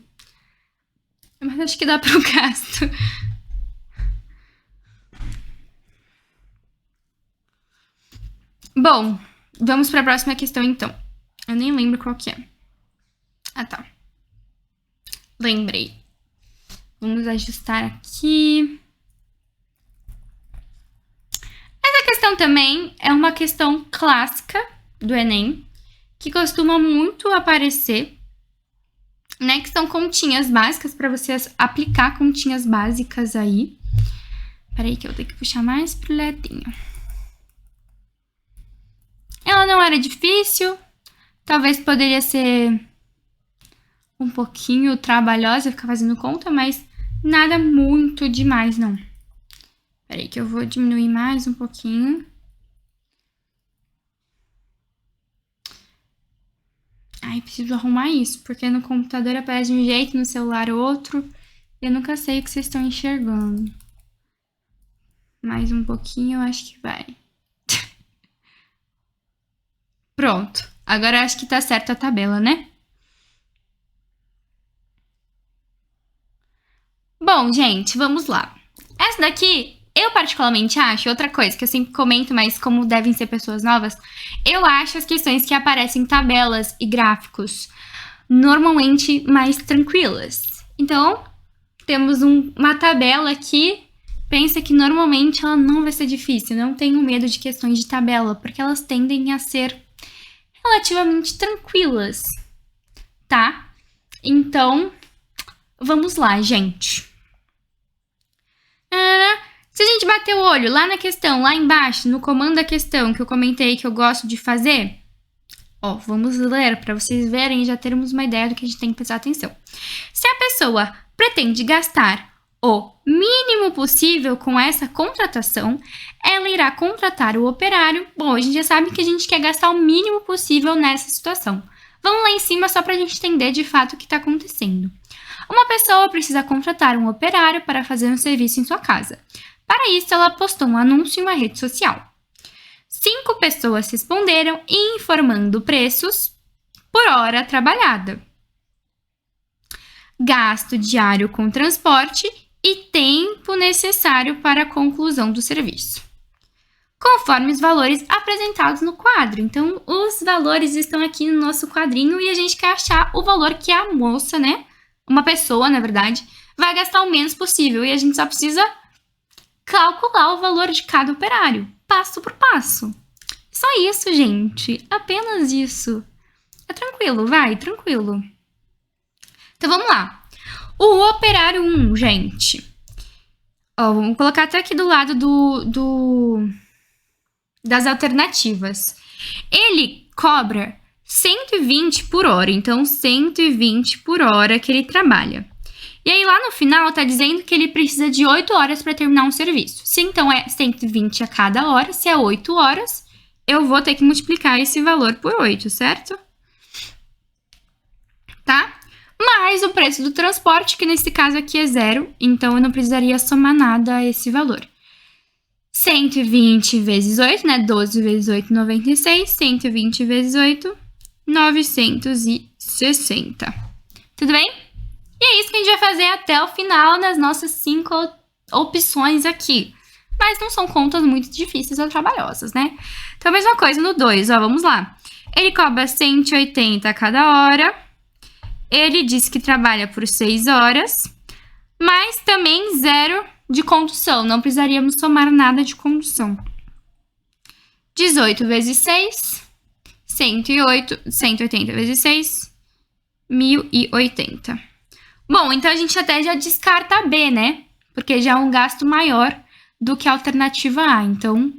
Mas acho que dá pro gasto. Bom, vamos para a próxima questão então. Eu nem lembro qual que é. Ah, tá. Lembrei. Vamos ajustar aqui. Essa questão também é uma questão clássica do Enem, que costuma muito aparecer, né? Que são continhas básicas, para você aplicar continhas básicas aí. Peraí que eu tenho que puxar mais pro ladinho. Ela não era difícil, talvez poderia ser um pouquinho trabalhosa ficar fazendo conta, mas nada muito demais, não. Peraí que eu vou diminuir mais um pouquinho. Ai, preciso arrumar isso, porque no computador aparece de um jeito, no celular outro. E eu nunca sei o que vocês estão enxergando. Mais um pouquinho, eu acho que vai. Pronto. Agora eu acho que tá certo a tabela, né? Bom, gente, vamos lá. Essa daqui, eu particularmente acho, outra coisa que eu sempre comento, mas como devem ser pessoas novas, eu acho as questões que aparecem em tabelas e gráficos normalmente mais tranquilas. Então, temos uma tabela aqui, pensa que normalmente ela não vai ser difícil, não tenham medo de questões de tabela, porque elas tendem a ser relativamente tranquilas, tá? Então, vamos lá, gente. Se a gente bater o olho lá na questão, lá embaixo, no comando da questão que eu comentei que eu gosto de fazer, Ó, vamos ler para vocês verem e já termos uma ideia do que a gente tem que prestar atenção. Se a pessoa pretende gastar o mínimo possível com essa contratação, ela irá contratar o operário. Bom, a gente já sabe que a gente quer gastar o mínimo possível nessa situação. Vamos lá em cima só para a gente entender de fato o que está acontecendo. Uma pessoa precisa contratar um operário para fazer um serviço em sua casa. Para isso, ela postou um anúncio em uma rede social. 5 pessoas responderam informando preços por hora trabalhada, gasto diário com transporte e tempo necessário para a conclusão do serviço, conforme os valores apresentados no quadro. Então, os valores estão aqui no nosso quadrinho e a gente quer achar o valor que a moça, né? Uma pessoa, na verdade, vai gastar o menos possível. E a gente só precisa calcular o valor de cada operário, passo por passo. Só isso, gente. Apenas isso. É tranquilo, vai, tranquilo. Então, vamos lá. O operário 1, gente. Ó, vamos colocar até aqui do lado das alternativas. Ele cobra 120 por hora, então 120 por hora que ele trabalha. E aí lá no final tá dizendo que ele precisa de 8 horas para terminar um serviço. Se então é 120 a cada hora, se é 8 horas, eu vou ter que multiplicar esse valor por 8, certo? Tá? Mais o preço do transporte, que nesse caso aqui é 0, então eu não precisaria somar nada a esse valor. 120 vezes 8, né? 12 vezes 8, 96. 120 vezes 8, 960. Tudo bem? E é isso que a gente vai fazer até o final nas nossas 5 opções aqui. Mas não são contas muito difíceis ou trabalhosas, né? Então, a mesma coisa no 2, ó, vamos lá. Ele cobra 180 a cada hora. Ele diz que trabalha por 6 horas. Mas também 0 de condução. Não precisaríamos somar nada de condução. 18 vezes 6... 180 vezes 6, 1080. Bom, então a gente até já descarta a B, né? Porque já é um gasto maior do que a alternativa A. Então,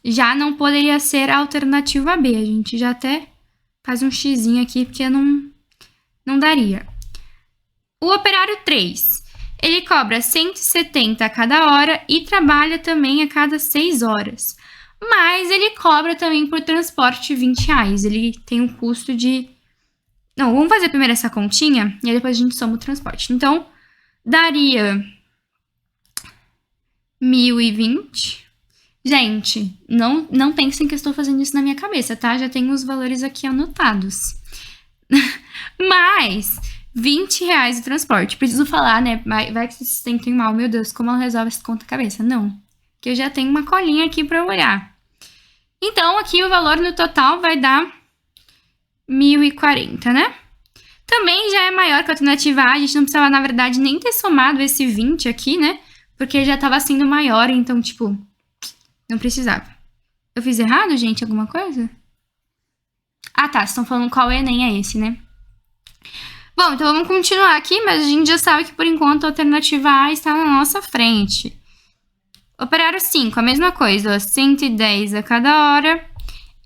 já não poderia ser a alternativa B. A gente já até faz um xizinho aqui, porque não daria. O operário 3, ele cobra 170 a cada hora e trabalha também a cada 6 horas. Mas ele cobra também por transporte R$20. Ele tem um custo de... Não, vamos fazer primeiro essa continha e aí depois a gente soma o transporte. Então, daria 1020. Gente, não pensem que eu estou fazendo isso na minha cabeça, tá? Já tenho os valores aqui anotados. Mas R$20 de transporte. Preciso falar, né? Vai que vocês se sentem mal. Meu Deus, como ela resolve essa conta-cabeça? Não. Que eu já tenho uma colinha aqui para olhar. Então, aqui o valor no total vai dar 1040, né? Também já é maior que a alternativa A. A gente não precisava, na verdade, nem ter somado esse 20 aqui, né? Porque já estava sendo maior, então, tipo, não precisava. Eu fiz errado, gente? Alguma coisa? Ah, tá. Vocês estão falando qual Enem é esse, né? Bom, então vamos continuar aqui, mas a gente já sabe que, por enquanto, a alternativa A está na nossa frente. Operário 5, a mesma coisa, ó, 110 a cada hora.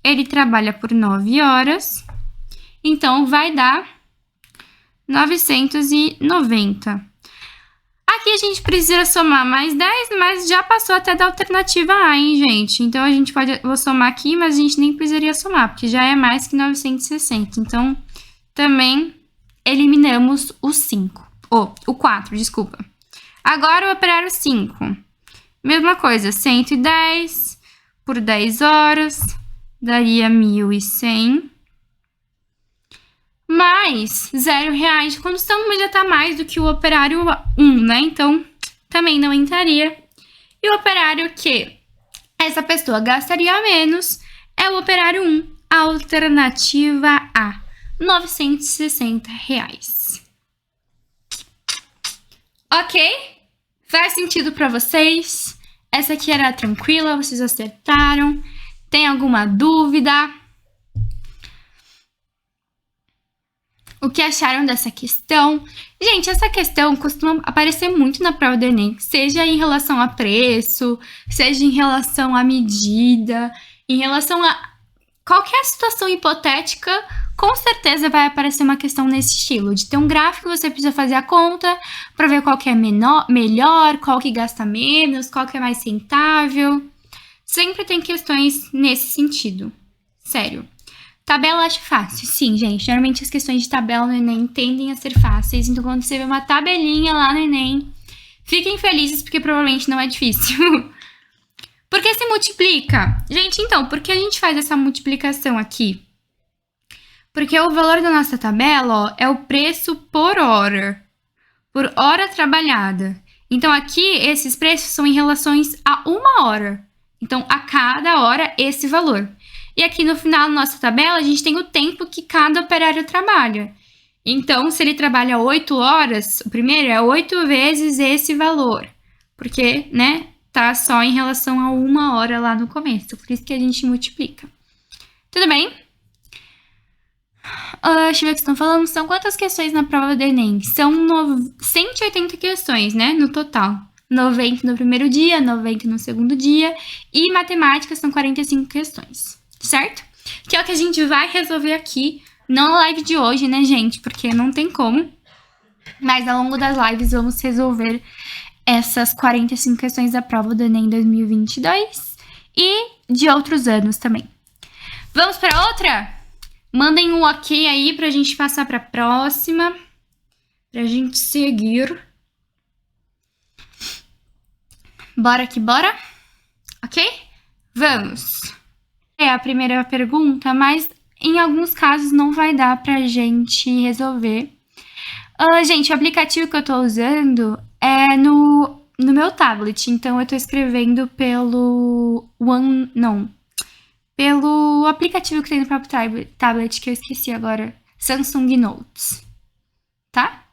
Ele trabalha por 9 horas. Então, vai dar 990. Aqui a gente precisa somar mais 10, mas já passou até da alternativa A, hein, gente? Então, a gente vou somar aqui, mas a gente nem precisaria somar, porque já é mais que 960. Então, também eliminamos o 5. O 4, desculpa. Agora, o operário 5. Mesma coisa, 110 por 10 horas, daria 1.100. Mais R$0 de condução, mas já tá mais do que o operário 1, né? Então, também não entraria. E o operário que essa pessoa gastaria menos é o operário 1, alternativa A, R$960. Ok? Faz sentido para vocês? Essa aqui era tranquila, vocês acertaram. Tem alguma dúvida? O que acharam dessa questão? Gente, essa questão costuma aparecer muito na prova do Enem, seja em relação a preço, seja em relação à medida, em relação a qualquer situação hipotética, com certeza vai aparecer uma questão nesse estilo, de ter um gráfico, você precisa fazer a conta para ver qual que é melhor, qual que gasta menos, qual que é mais rentável. Sempre tem questões nesse sentido. Sério. Tabela eu acho fácil. Sim, gente. Normalmente as questões de tabela no Enem tendem a ser fáceis. Então, quando você vê uma tabelinha lá no Enem, fiquem felizes porque provavelmente não é difícil. Por que se multiplica? Gente, então, por que a gente faz essa multiplicação aqui? Porque o valor da nossa tabela, ó, é o preço por hora trabalhada. Então, aqui, esses preços são em relações a uma hora. Então, a cada hora, esse valor. E aqui no final da nossa tabela, a gente tem o tempo que cada operário trabalha. Então, se ele trabalha 8 horas, o primeiro é 8 vezes esse valor. Porque, né, tá só em relação a uma hora lá no começo. Por isso que a gente multiplica. Tudo bem? Deixa eu ver o que estão falando. São quantas questões na prova do Enem? São 180 questões, né, no total. 90 no primeiro dia, 90 no segundo dia. E matemática são 45 questões, certo? Que é o que a gente vai resolver aqui, não na live de hoje, né, gente? Porque não tem como. Mas ao longo das lives vamos resolver essas 45 questões da prova do Enem 2022 e de outros anos também. Vamos para outra? Mandem um ok aí pra gente passar pra próxima. Pra gente seguir. Bora que bora? Ok? Vamos. É a primeira pergunta, mas em alguns casos não vai dar pra gente resolver. Gente, o aplicativo que eu tô usando é no meu tablet. Então, eu tô escrevendo pelo pelo aplicativo que tem no próprio tablet, que eu esqueci agora. Samsung Notes. Tá?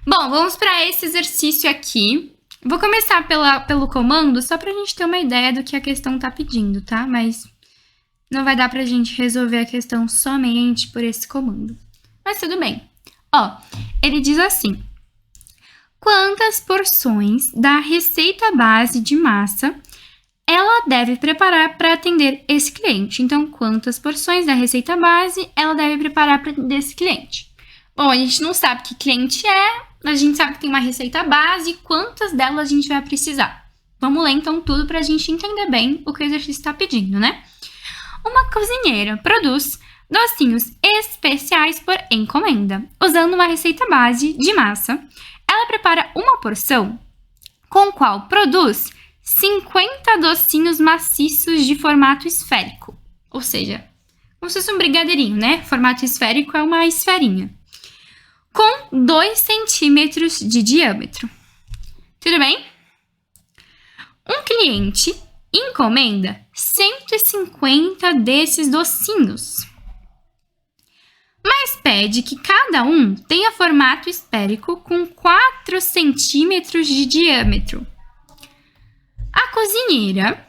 Bom, vamos para esse exercício aqui. Vou começar pelo comando, só pra gente ter uma ideia do que a questão tá pedindo, tá? Mas não vai dar pra gente resolver a questão somente por esse comando. Mas tudo bem. Ó, ele diz assim: quantas porções da receita base de massa ela deve preparar para atender esse cliente? Então, quantas porções da receita base ela deve preparar para atender esse cliente? Bom, a gente não sabe que cliente é, a gente sabe que tem uma receita base, quantas delas a gente vai precisar. Vamos ler então tudo para a gente entender bem o que o exercício está pedindo, né? Uma cozinheira produz docinhos especiais por encomenda. Usando uma receita base de massa, ela prepara uma porção com qual produz 50 docinhos maciços de formato esférico. Ou seja, como se fosse um brigadeirinho, né? Formato esférico é uma esferinha. Com 2 centímetros de diâmetro. Tudo bem? Um cliente encomenda 150 desses docinhos, mas pede que cada um tenha formato esférico com 4 centímetros de diâmetro. A cozinheira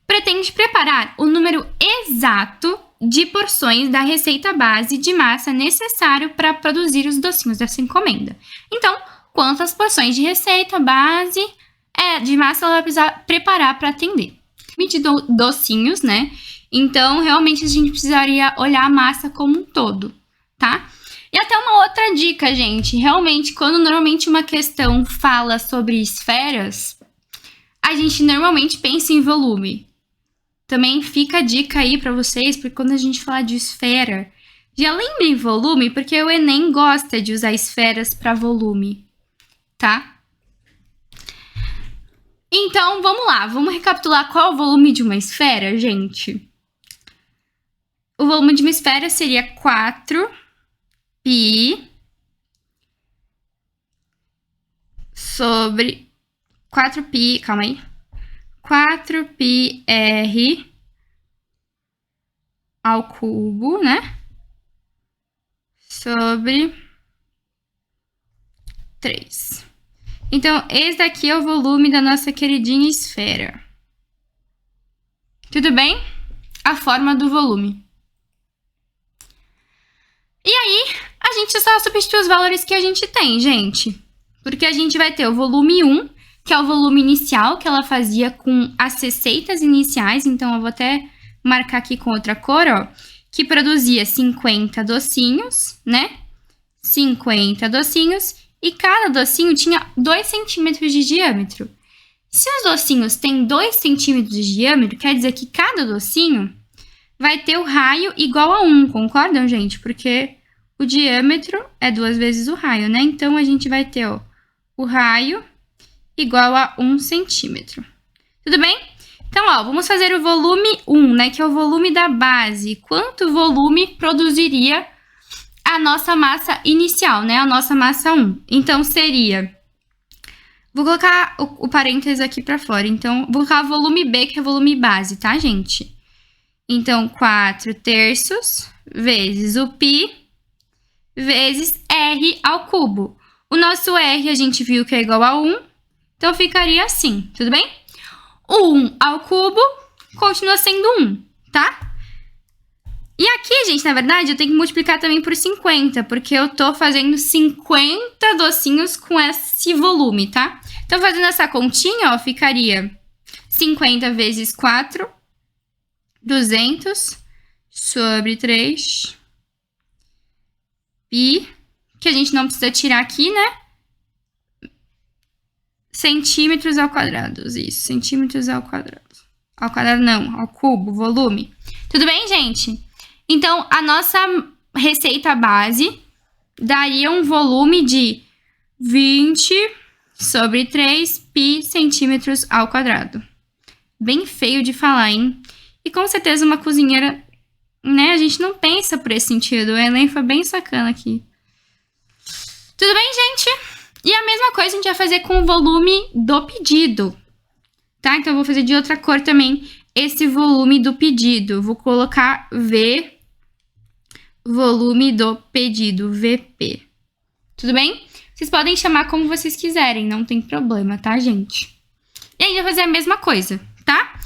pretende preparar o número exato de porções da receita base de massa necessário para produzir os docinhos dessa encomenda. Então, quantas porções de receita base de massa ela vai precisar preparar para atender? De docinhos, né? Então, realmente, a gente precisaria olhar a massa como um todo, tá? E até uma outra dica, gente. Realmente, quando normalmente uma questão fala sobre esferas, a gente normalmente pensa em volume. Também fica a dica aí pra vocês, porque quando a gente falar de esfera, já lembrem volume, porque o Enem gosta de usar esferas para volume, tá? Então, vamos lá. Vamos recapitular qual é o volume de uma esfera, gente? O volume de uma esfera seria 4π sobre 4π, calma aí. 4πr ao cubo, né? Sobre 3. Então, esse daqui é o volume da nossa queridinha esfera. Tudo bem? A forma do volume. E aí, a gente só substitui os valores que a gente tem, gente. Porque a gente vai ter o volume 1, que é o volume inicial que ela fazia com as receitas iniciais. Então, eu vou até marcar aqui com outra cor, ó, que produzia 50 docinhos, né? 50 docinhos, e cada docinho tinha 2 centímetros de diâmetro. Se os docinhos têm 2 centímetros de diâmetro, quer dizer que cada docinho vai ter o raio igual a 1, concordam, gente? Porque o diâmetro é 2 vezes o raio, né? Então, a gente vai ter, ó, o raio igual a 1 centímetro. Tudo bem? Então, ó, vamos fazer o volume 1, né? Que é o volume da base. Quanto volume produziria a nossa massa inicial, né? A nossa massa 1. Então, seria... Vou colocar o parênteses aqui pra fora. Então, vou colocar o volume B, que é o volume base, tá, gente? Então, 4/3 vezes o π vezes R ao cubo. O nosso R a gente viu que é igual a 1, então ficaria assim, tudo bem? O 1 ao cubo continua sendo 1, tá? E aqui, gente, na verdade, eu tenho que multiplicar também por 50, porque eu tô fazendo 50 docinhos com esse volume, tá? Então, fazendo essa continha, ó, ficaria 50 vezes 4, 200 sobre 3, pi, que a gente não precisa tirar aqui, né? Centímetros ao quadrado, isso, centímetros ao quadrado. Ao quadrado não, ao cubo, volume. Tudo bem, gente? Então, a nossa receita base daria um volume de 20 sobre 3 pi centímetros ao quadrado. Bem feio de falar, hein? E com certeza uma cozinheira, né? A gente não pensa por esse sentido. O Enem foi bem sacana aqui. Tudo bem, gente? E a mesma coisa a gente vai fazer com o volume do pedido, tá? Então, eu vou fazer de outra cor também esse volume do pedido. Vou colocar V, volume do pedido, VP. Tudo bem? Vocês podem chamar como vocês quiserem, não tem problema, tá, gente? E aí, vai fazer a mesma coisa, tá?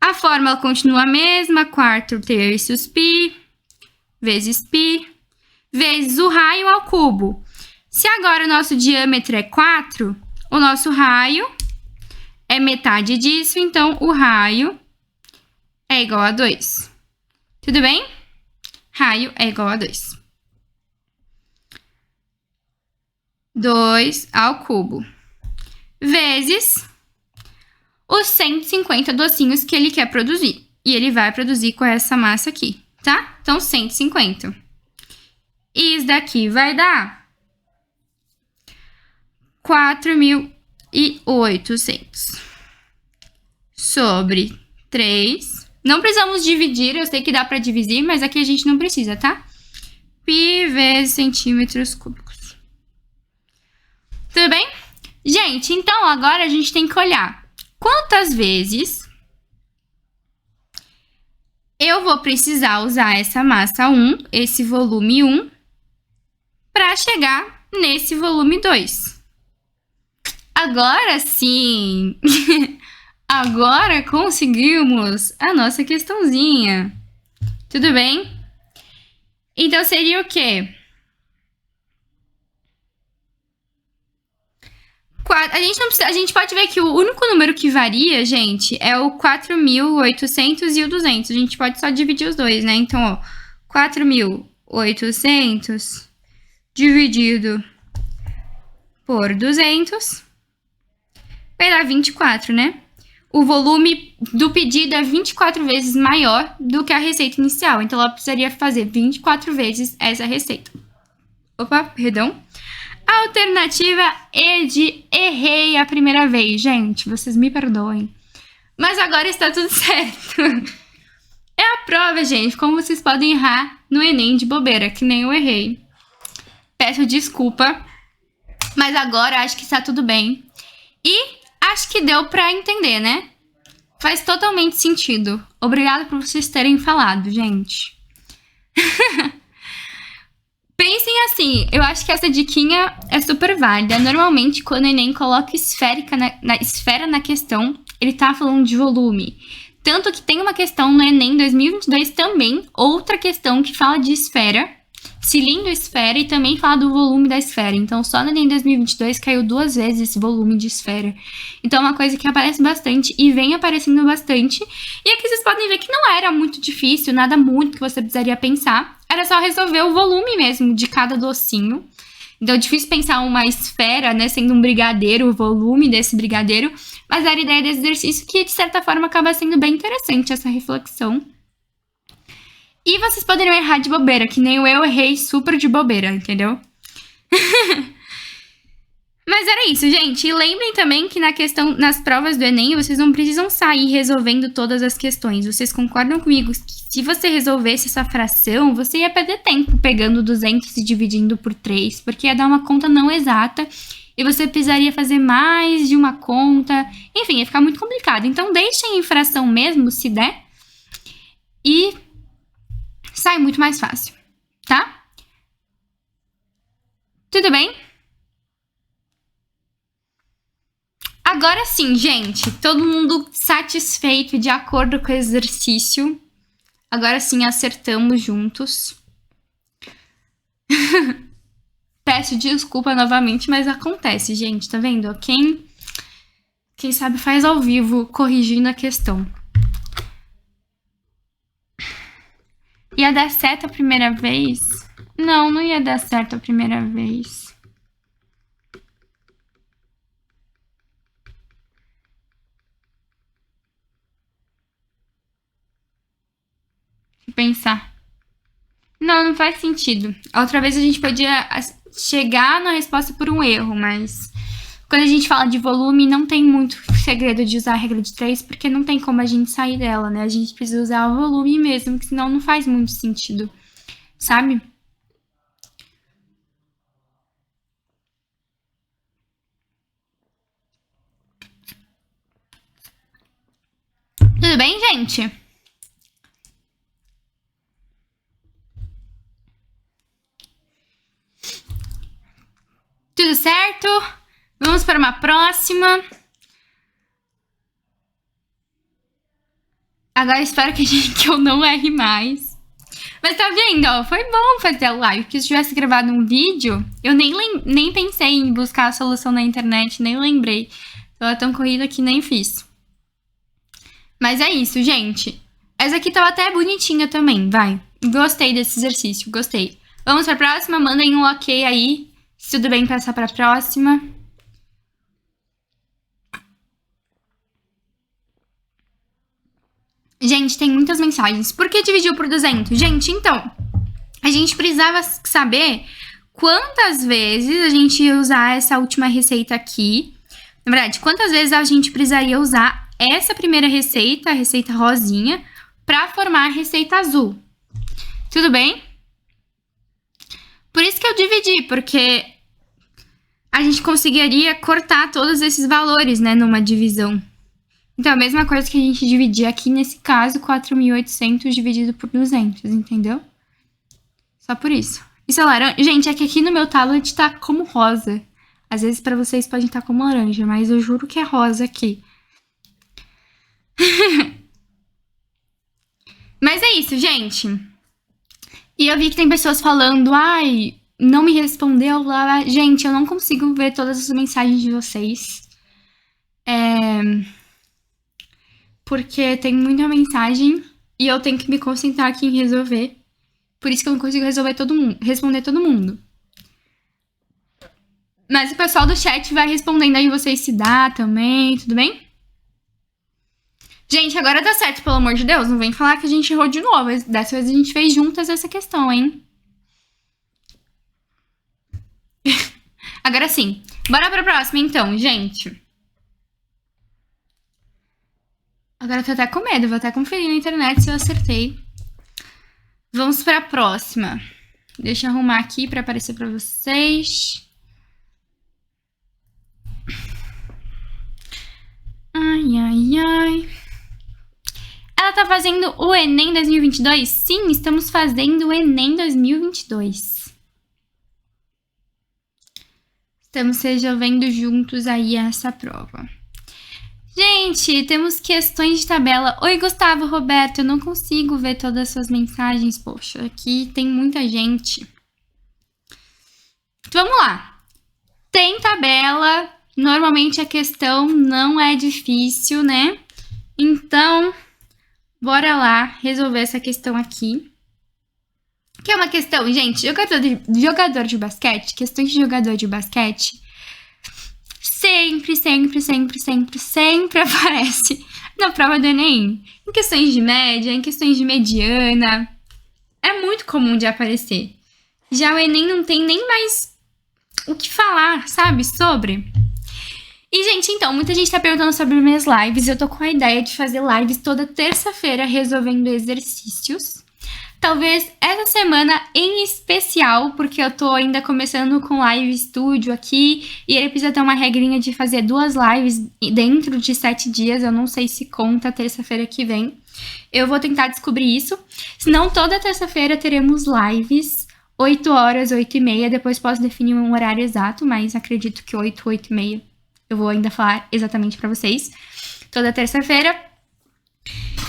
A fórmula continua a mesma, 4/3 π vezes π vezes o raio ao cubo. Se agora o nosso diâmetro é 4, o nosso raio é metade disso, então o raio é igual a 2. Tudo bem? Raio é igual a 2. 2 ao cubo vezes os 150 docinhos que ele quer produzir. E ele vai produzir com essa massa aqui, tá? Então, 150. E isso daqui vai dar 4.800 sobre 3. Não precisamos dividir, eu sei que dá para dividir, mas aqui a gente não precisa, tá? Pi vezes centímetros cúbicos. Tudo bem? Gente, então agora a gente tem que olhar quantas vezes eu vou precisar usar essa massa 1, esse volume 1, para chegar nesse volume 2. Agora sim! Agora conseguimos a nossa questãozinha. Tudo bem? Então, seria o quê? A gente pode ver que o único número que varia, gente, é o 4.800 e o 200. A gente pode só dividir os dois, né? Então, ó, 4.800 dividido por 200 vai dar 24, né? O volume do pedido é 24 vezes maior do que a receita inicial. Então, ela precisaria fazer 24 vezes essa receita. Opa, perdão. A alternativa é de errei a primeira vez. Gente, vocês me perdoem. Mas agora está tudo certo. É a prova, gente, como vocês podem errar no Enem de bobeira, que nem eu errei. Peço desculpa, mas agora acho que está tudo bem. E acho que deu pra entender, né? Faz totalmente sentido. Obrigada por vocês terem falado, gente. Pensem assim, eu acho que essa diquinha é super válida. Normalmente, quando o Enem coloca esfera na questão, ele tá falando de volume. Tanto que tem uma questão no Enem 2022 também, outra questão que fala de esfera, cilindro esfera e também fala do volume da esfera. Então, só no Enem 2022 caiu 2 vezes esse volume de esfera. Então, é uma coisa que aparece bastante e vem aparecendo bastante. E aqui vocês podem ver que não era muito difícil, nada muito que você precisaria pensar. Era só resolver o volume mesmo de cada docinho. Então, é difícil pensar uma esfera, né, sendo um brigadeiro, o volume desse brigadeiro. Mas era a ideia desse exercício que, de certa forma, acaba sendo bem interessante essa reflexão. E vocês poderiam errar de bobeira, que nem eu errei super de bobeira, entendeu? Mas era isso, gente. E lembrem também que nas provas do Enem, vocês não precisam sair resolvendo todas as questões. Vocês concordam comigo que se você resolvesse essa fração, você ia perder tempo pegando 200 e dividindo por 3, porque ia dar uma conta não exata e você precisaria fazer mais de uma conta. Enfim, ia ficar muito complicado. Então, deixem em fração mesmo, se der, e sai muito mais fácil, tá? Tudo bem? Agora sim, gente, todo mundo satisfeito de acordo com o exercício. Agora sim, acertamos juntos. Peço desculpa novamente, mas acontece, gente, tá vendo? Quem sabe faz ao vivo, corrigindo a questão. Ia dar certo a primeira vez? Não, não ia dar certo a primeira vez. Pensar. Não faz sentido. A outra vez a gente podia chegar na resposta por um erro, mas quando a gente fala de volume, não tem muito segredo de usar a regra de 3, porque não tem como a gente sair dela, né? A gente precisa usar o volume mesmo, que senão não faz muito sentido, sabe? Tudo bem, gente? Tudo certo? Vamos para uma próxima. Agora espero que eu não erre mais. Mas tá vendo, ó, foi bom fazer a live, porque se tivesse gravado um vídeo, eu nem pensei em buscar a solução na internet, nem lembrei. Tô tão corrida que nem fiz. Mas é isso, gente. Essa aqui tava até bonitinha também, vai. Gostei desse exercício, gostei. Vamos pra próxima, mandem um ok aí. Se tudo bem passar pra próxima. Gente, tem muitas mensagens. Por que dividiu por 200? Gente, então, a gente precisava saber quantas vezes a gente ia usar essa última receita aqui. Na verdade, quantas vezes a gente precisaria usar essa primeira receita, a receita rosinha, para formar a receita azul. Tudo bem? Por isso que eu dividi, porque a gente conseguiria cortar todos esses valores, né, numa divisão. Então, a mesma coisa que a gente dividir aqui, nesse caso, 4.800 dividido por 200, entendeu? Só por isso. Isso é laranja? Gente, é que aqui no meu tablet tá como rosa. Às vezes pra vocês pode estar como laranja, mas eu juro que é rosa aqui. Mas é isso, gente. E eu vi que tem pessoas falando, ai, não me respondeu, lá. Gente, eu não consigo ver todas as mensagens de vocês. Porque tem muita mensagem e eu tenho que me concentrar aqui em resolver. Por isso que eu não consigo responder todo mundo. Mas o pessoal do chat vai respondendo aí vocês se dá também, tudo bem? Gente, agora dá certo, pelo amor de Deus. Não vem falar que a gente errou de novo. Dessa vez a gente fez juntas essa questão, hein? Agora sim. Bora pra próxima, então, gente. Agora eu tô até com medo. Vou até conferir na internet se eu acertei. Vamos pra próxima. Deixa eu arrumar aqui pra aparecer pra vocês. Ai, ai, ai. Ela tá fazendo o Enem 2022? Sim, estamos fazendo o Enem 2022. Estamos resolvendo juntos aí essa prova. Gente, temos questões de tabela. Oi, Gustavo, Roberto, eu não consigo ver todas as suas mensagens. Poxa, aqui tem muita gente. Então, vamos lá. Tem tabela. Normalmente a questão não é difícil, né? Então, bora lá resolver essa questão aqui. Que é uma questão, gente, jogador de basquete, questões de jogador de basquete, sempre aparece na prova do Enem. Em questões de média, em questões de mediana. É muito comum de aparecer. Já o Enem não tem nem mais o que falar, sabe, sobre. E, gente, então, muita gente tá perguntando sobre minhas lives. Eu tô com a ideia de fazer lives toda terça-feira resolvendo exercícios. Talvez essa semana em especial, porque eu tô ainda começando com live estúdio aqui, e ele precisa ter uma regrinha de fazer 2 lives dentro de 7 dias, eu não sei se conta terça-feira que vem. Eu vou tentar descobrir isso. Senão, toda terça-feira teremos lives, 8 horas, 8h30, depois posso definir um horário exato, mas acredito que 8, 8h30 eu vou ainda falar exatamente pra vocês. Toda terça-feira.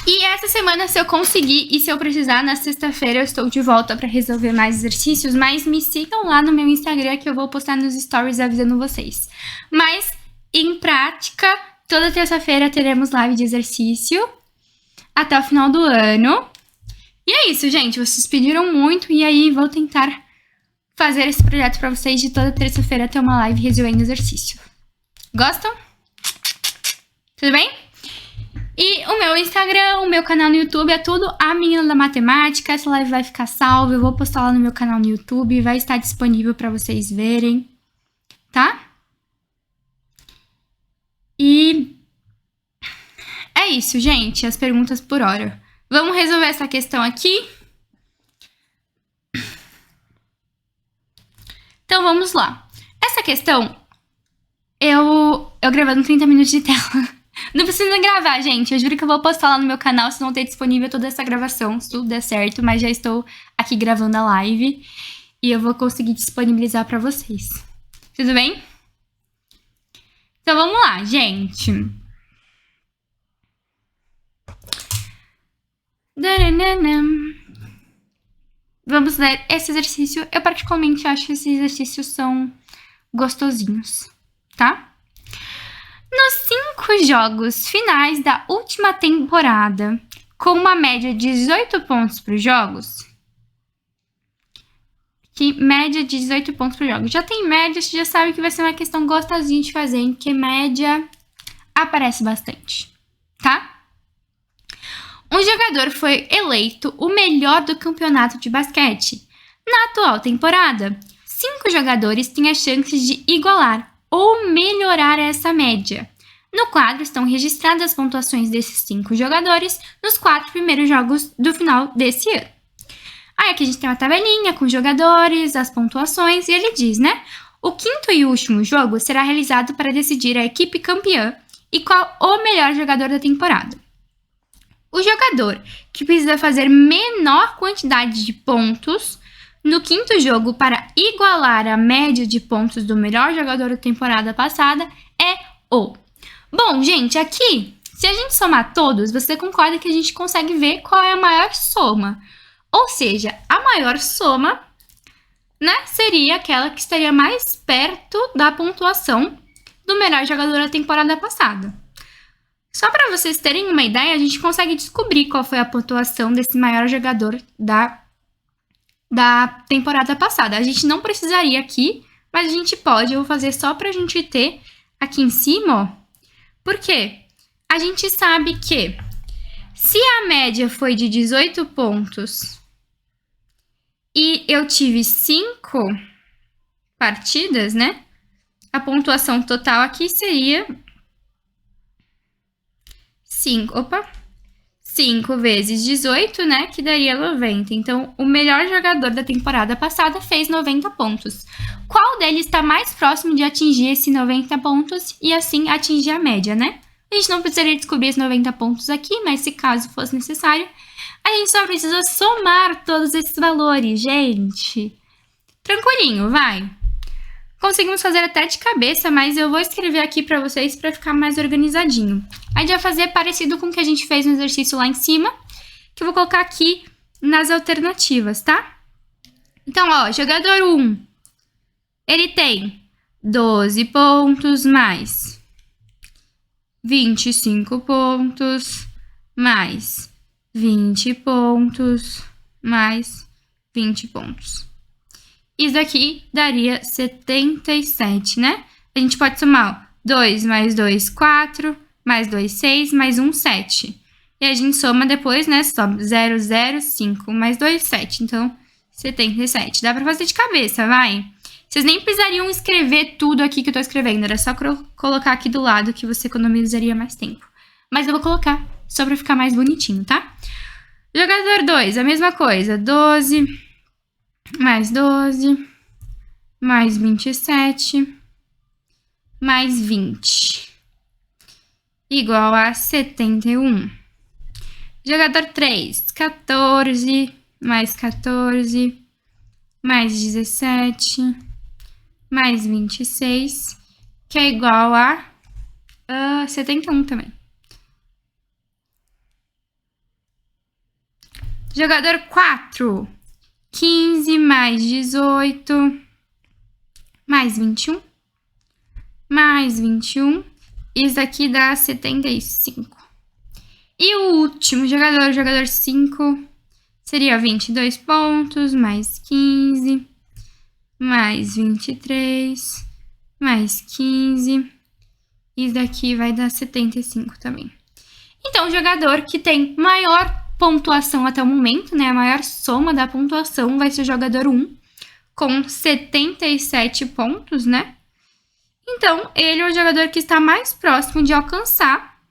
E essa semana, se eu conseguir e se eu precisar, na sexta-feira eu estou de volta para resolver mais exercícios, mas me sigam lá no meu Instagram que eu vou postar nos stories avisando vocês. Mas, em prática, toda terça-feira teremos live de exercício até o final do ano. E é isso, gente. Vocês pediram muito e aí vou tentar fazer esse projeto para vocês de toda terça-feira ter uma live resolvendo exercício. Gostam? Tudo bem? E o meu Instagram, o meu canal no YouTube é tudo a Menina da Matemática. Essa live vai ficar salva, eu vou postar lá no meu canal no YouTube, vai estar disponível para vocês verem, tá? E é isso, gente, as perguntas por hora. Vamos resolver essa questão aqui? Então, vamos lá. Essa questão, eu gravando 30 minutos de tela. Não precisa gravar, gente. Eu juro que eu vou postar lá no meu canal, se não ter disponível toda essa gravação, se tudo der certo. Mas já estou aqui gravando a live e eu vou conseguir disponibilizar pra vocês. Tudo bem? Então, vamos lá, gente. Vamos ler esse exercício. Eu particularmente acho que esses exercícios são gostosinhos, tá? Nos 5 jogos finais da última temporada, com uma média de 18 pontos por jogos, que média de 18 pontos por jogo. Já tem média, você já sabe que vai ser uma questão gostosinha de fazer, em que média aparece bastante, tá? Um jogador foi eleito o melhor do campeonato de basquete. Na atual temporada, 5 jogadores têm a chance de igualar ou melhorar essa média. No quadro estão registradas as pontuações desses 5 jogadores nos 4 primeiros jogos do final desse ano. Aí aqui a gente tem uma tabelinha com os jogadores, as pontuações, e ele diz, né? O 5º e último jogo será realizado para decidir a equipe campeã e qual o melhor jogador da temporada. O jogador que precisa fazer menor quantidade de pontos no 5º jogo para igualar a média de pontos do melhor jogador da temporada passada é o... Bom, gente, aqui, se a gente somar todos, você concorda que a gente consegue ver qual é a maior soma. Ou seja, a maior soma, né, seria aquela que estaria mais perto da pontuação do melhor jogador da temporada passada. Só para vocês terem uma ideia, a gente consegue descobrir qual foi a pontuação desse maior jogador da temporada passada. A gente não precisaria aqui, mas a gente pode. Eu vou fazer só pra gente ter aqui em cima, ó. Por quê? A gente sabe que se a média foi de 18 pontos e eu tive 5 partidas, né? A pontuação total aqui seria 5 vezes 18, né? Que daria 90. Então, o melhor jogador da temporada passada fez 90 pontos. Qual deles está mais próximo de atingir esses 90 pontos e assim atingir a média, né? A gente não precisaria descobrir esses 90 pontos aqui, mas se caso fosse necessário, a gente só precisa somar todos esses valores, gente. Tranquilinho, vai. Conseguimos fazer até de cabeça, mas eu vou escrever aqui para vocês para ficar mais organizadinho. A gente vai fazer parecido com o que a gente fez no exercício lá em cima, que eu vou colocar aqui nas alternativas, tá? Então, ó, jogador 1 Ele tem 12 pontos mais 25 pontos mais 20 pontos mais 20 pontos. Isso aqui daria 77, né? A gente pode somar 2 mais 2, 4, mais 2, 6, mais 1, 7. E a gente soma depois, né? Sobe 0, 0, 5, mais 2, 7. Então, 77. Dá pra fazer de cabeça, vai? Vocês nem precisariam escrever tudo aqui que eu tô escrevendo. Era só colocar aqui do lado que você economizaria mais tempo. Mas eu vou colocar só pra ficar mais bonitinho, tá? Jogador 2, a mesma coisa. 12 mais 12 mais 27 mais 20 igual a 71. Jogador 3, 14 mais 14 mais 17 mais 26, que é igual a 71 também. Jogador 4, 15 mais 18 mais 21 mais 21. Isso aqui dá 75. E o último jogador, jogador 5, seria 22 pontos mais 15 mais 23 mais 15. Isso daqui vai dar 75 também. Então, o jogador que tem maior pontuação até o momento, né? A maior soma da pontuação vai ser o jogador 1, com 77 pontos, né? Então, ele é o jogador que está mais próximo de alcançar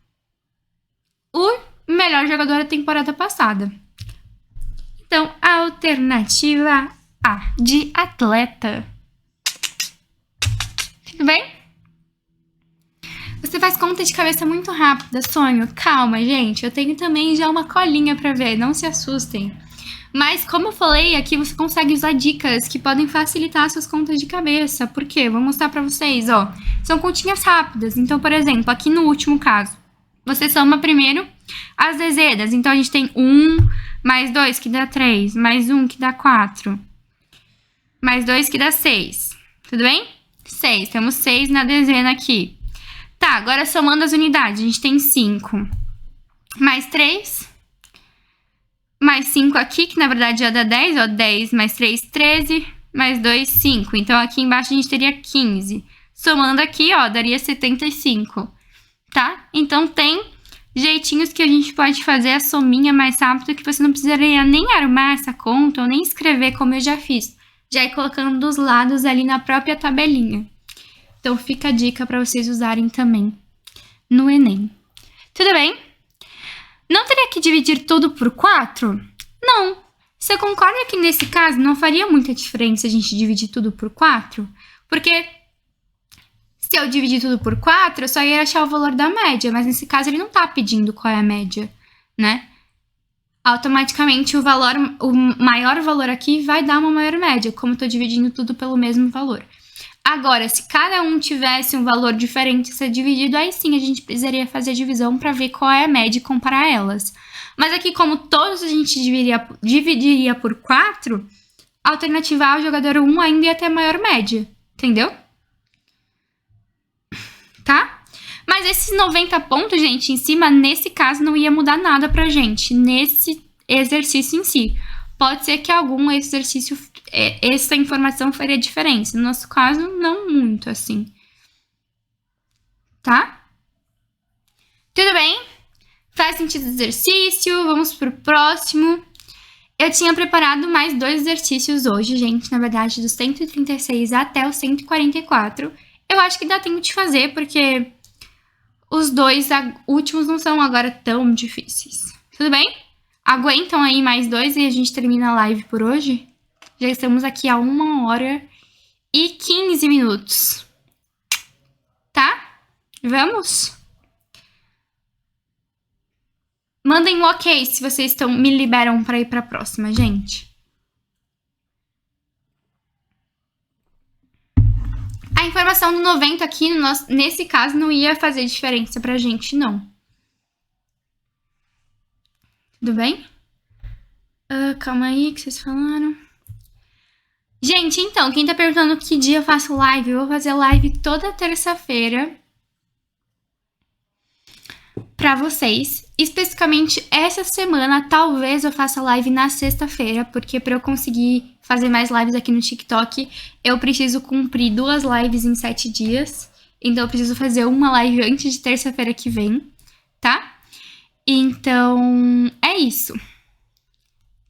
o melhor jogador da temporada passada. Então, a alternativa A, de atleta. Tudo bem? Você faz conta de cabeça muito rápida, sonho. Calma, gente. Eu tenho também já uma colinha pra ver, não se assustem. Mas, como eu falei, aqui você consegue usar dicas que podem facilitar suas contas de cabeça. Por quê? Vou mostrar pra vocês, ó. São continhas rápidas. Então, por exemplo, aqui no último caso, você soma primeiro as dezenas. Então, a gente tem 1 mais 2, que dá 3, mais 1, que dá 4, mais 2, que dá 6. Tudo bem? 6. Temos 6 na dezena aqui. Tá, agora somando as unidades, a gente tem 5 mais 3, mais 5 aqui, que na verdade já dá 10, ó, 10 mais 3, 13, mais 2, 5. Então, aqui embaixo a gente teria 15. Somando aqui, ó, daria 75, tá? Então, tem jeitinhos que a gente pode fazer a sominha mais rápido, que você não precisaria nem armar essa conta ou nem escrever como eu já fiz. Já ir colocando dos lados ali na própria tabelinha. Então, fica a dica para vocês usarem também no Enem. Tudo bem? Não teria que dividir tudo por 4? Não. Você concorda que nesse caso não faria muita diferença a gente dividir tudo por 4? Porque se eu dividir tudo por 4, eu só ia achar o valor da média. Mas nesse caso ele não tá pedindo qual é a média, né? Automaticamente o maior valor aqui vai dar uma maior média, como eu tô dividindo tudo pelo mesmo valor. Agora, se cada um tivesse um valor diferente a ser dividido, aí sim a gente precisaria fazer a divisão para ver qual é a média e comparar elas. Mas aqui, como todos a gente dividiria por 4, a alternativa A, o jogador 1 ainda ia ter maior média, entendeu? Tá? Mas esses 90 pontos, gente, em cima, nesse caso, não ia mudar nada pra gente, nesse exercício em si. Pode ser que algum exercício, essa informação faria diferença. No nosso caso, não muito, assim. Tá? Tudo bem? Faz sentido o exercício? Vamos pro próximo. Eu tinha preparado mais 2 exercícios hoje, gente. Na verdade, dos 136 até o 144. Eu acho que dá tempo de fazer, porque os 2 últimos não são agora tão difíceis. Tudo bem? Aguentam aí mais 2 e a gente termina a live por hoje? Já estamos aqui há 1h15. Tá? Vamos? Mandem um ok se vocês me liberam para ir para a próxima, gente. A informação do 90 aqui, nesse caso, não ia fazer diferença pra gente, não. Tudo bem? Calma aí, que vocês falaram. Gente, então, quem tá perguntando que dia eu faço live, eu vou fazer live toda terça-feira pra vocês. Especificamente essa semana, talvez eu faça live na sexta-feira, porque pra eu conseguir fazer mais lives aqui no TikTok, eu preciso cumprir 2 lives em 7 dias. Então eu preciso fazer uma live antes de terça-feira que vem, tá? Então, é isso.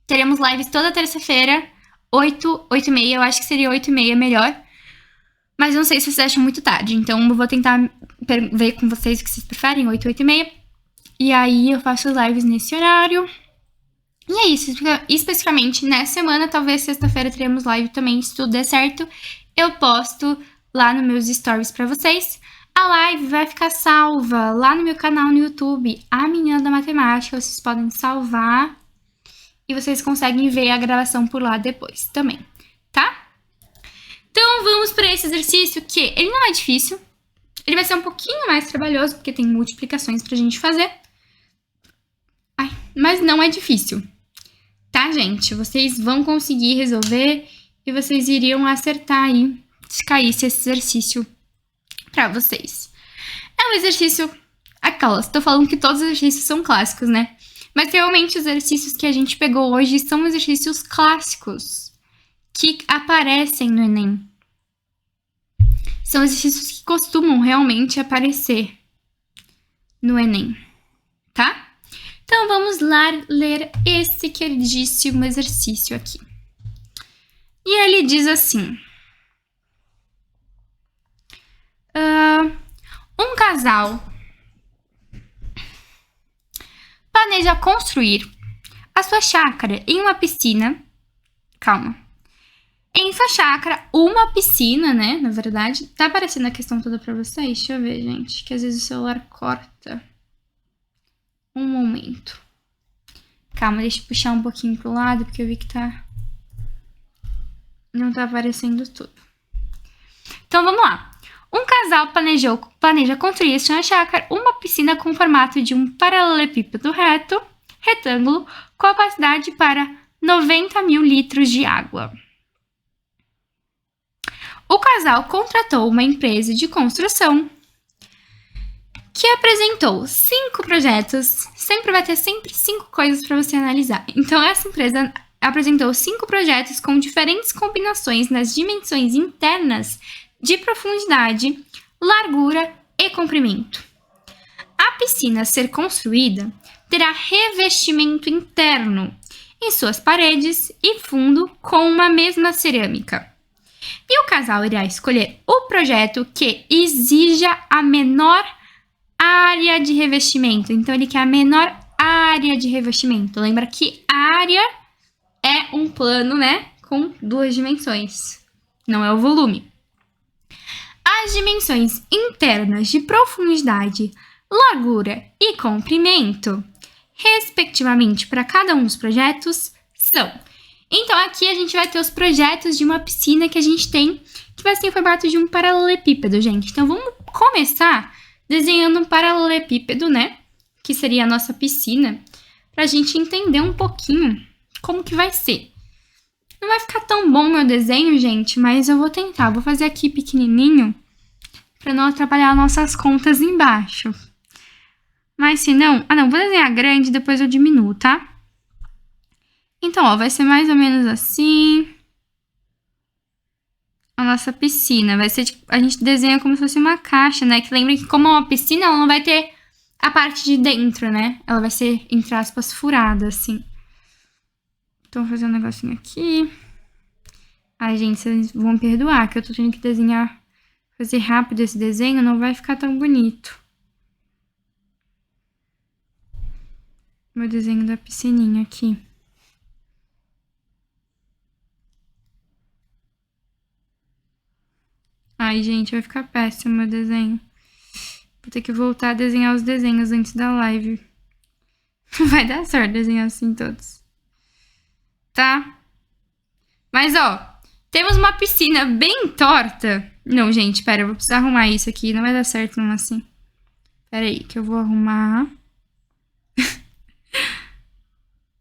Teremos lives toda terça-feira, 8h30. Eu acho que seria 8h30 melhor. Mas não sei se vocês acham muito tarde. Então eu vou tentar ver com vocês o que vocês preferem, 8, 8h30. E aí eu faço lives nesse horário. E é isso. Especificamente nessa semana, talvez sexta-feira teremos live também, se tudo der certo. Eu posto lá nos meus stories pra vocês. A live vai ficar salva lá no meu canal no YouTube, A Menina da Matemática. Vocês podem salvar e vocês conseguem ver a gravação por lá depois também, tá? Então vamos para esse exercício que ele não é difícil. Ele vai ser um pouquinho mais trabalhoso, porque tem multiplicações pra gente fazer. Mas não é difícil. Tá, gente? Vocês vão conseguir resolver e vocês iriam acertar aí se caísse esse exercício pra vocês. É um exercício... Aquelas, tô falando que todos os exercícios são clássicos, né? Mas realmente os exercícios que a gente pegou hoje são exercícios clássicos que aparecem no Enem. São exercícios que costumam realmente aparecer no Enem, tá? Então vamos lá ler esse queridíssimo exercício aqui. E ele diz assim: um casal planeja construir a sua chácara em uma piscina. Calma. Em sua chácara, uma piscina, né? Na verdade, tá aparecendo a questão toda pra vocês? Deixa eu ver, gente, que às vezes o celular corta. Um momento. Calma, deixa eu puxar um pouquinho pro lado, porque eu vi que tá... não tá aparecendo tudo. Então, vamos lá. Um casal planeja construir em sua chácara uma piscina com o formato de um paralelepípedo retângulo, com capacidade para 90 mil litros de água. O casal contratou uma empresa de construção que apresentou 5 projetos. Sempre vai ter 5 coisas para você analisar. Então, essa empresa apresentou 5 projetos com diferentes combinações nas dimensões internas de profundidade, largura e comprimento. A piscina a ser construída terá revestimento interno em suas paredes e fundo com uma mesma cerâmica. E o casal irá escolher o projeto que exija a menor área de revestimento. Então, ele quer a menor área de revestimento. Lembra que área é um plano, né, com 2 dimensões. Não é o volume. As dimensões internas de profundidade, largura e comprimento, respectivamente, para cada um dos projetos, são... Então, aqui a gente vai ter os projetos de uma piscina que a gente tem, que vai ser em formato de um paralelepípedo, gente. Então, vamos começar desenhando um paralelepípedo, né? Que seria a nossa piscina, pra gente entender um pouquinho como que vai ser. Não vai ficar tão bom meu desenho, gente, mas eu vou tentar. Vou fazer aqui pequenininho, pra não atrapalhar nossas contas embaixo. Mas se não... Ah, não, vou desenhar grande, depois eu diminuo, tá? Então, ó, vai ser mais ou menos assim. A nossa piscina. Vai ser, tipo, a gente desenha como se fosse uma caixa, né? Que lembra que como é uma piscina, ela não vai ter a parte de dentro, né? Ela vai ser, entre aspas, furada, assim. Então, vou fazer um negocinho aqui. Ai, gente, vocês vão me perdoar, que eu tô tendo que desenhar, fazer rápido esse desenho, não vai ficar tão bonito. Meu desenho da piscininha aqui. Ai, gente, vai ficar péssimo o meu desenho. Vou ter que voltar a desenhar os desenhos antes da live. Não vai dar certo desenhar assim todos. Tá? Mas, ó, temos uma piscina bem torta. Não, gente, pera, eu vou precisar arrumar isso aqui. Não vai dar certo não assim. Pera aí, que eu vou arrumar.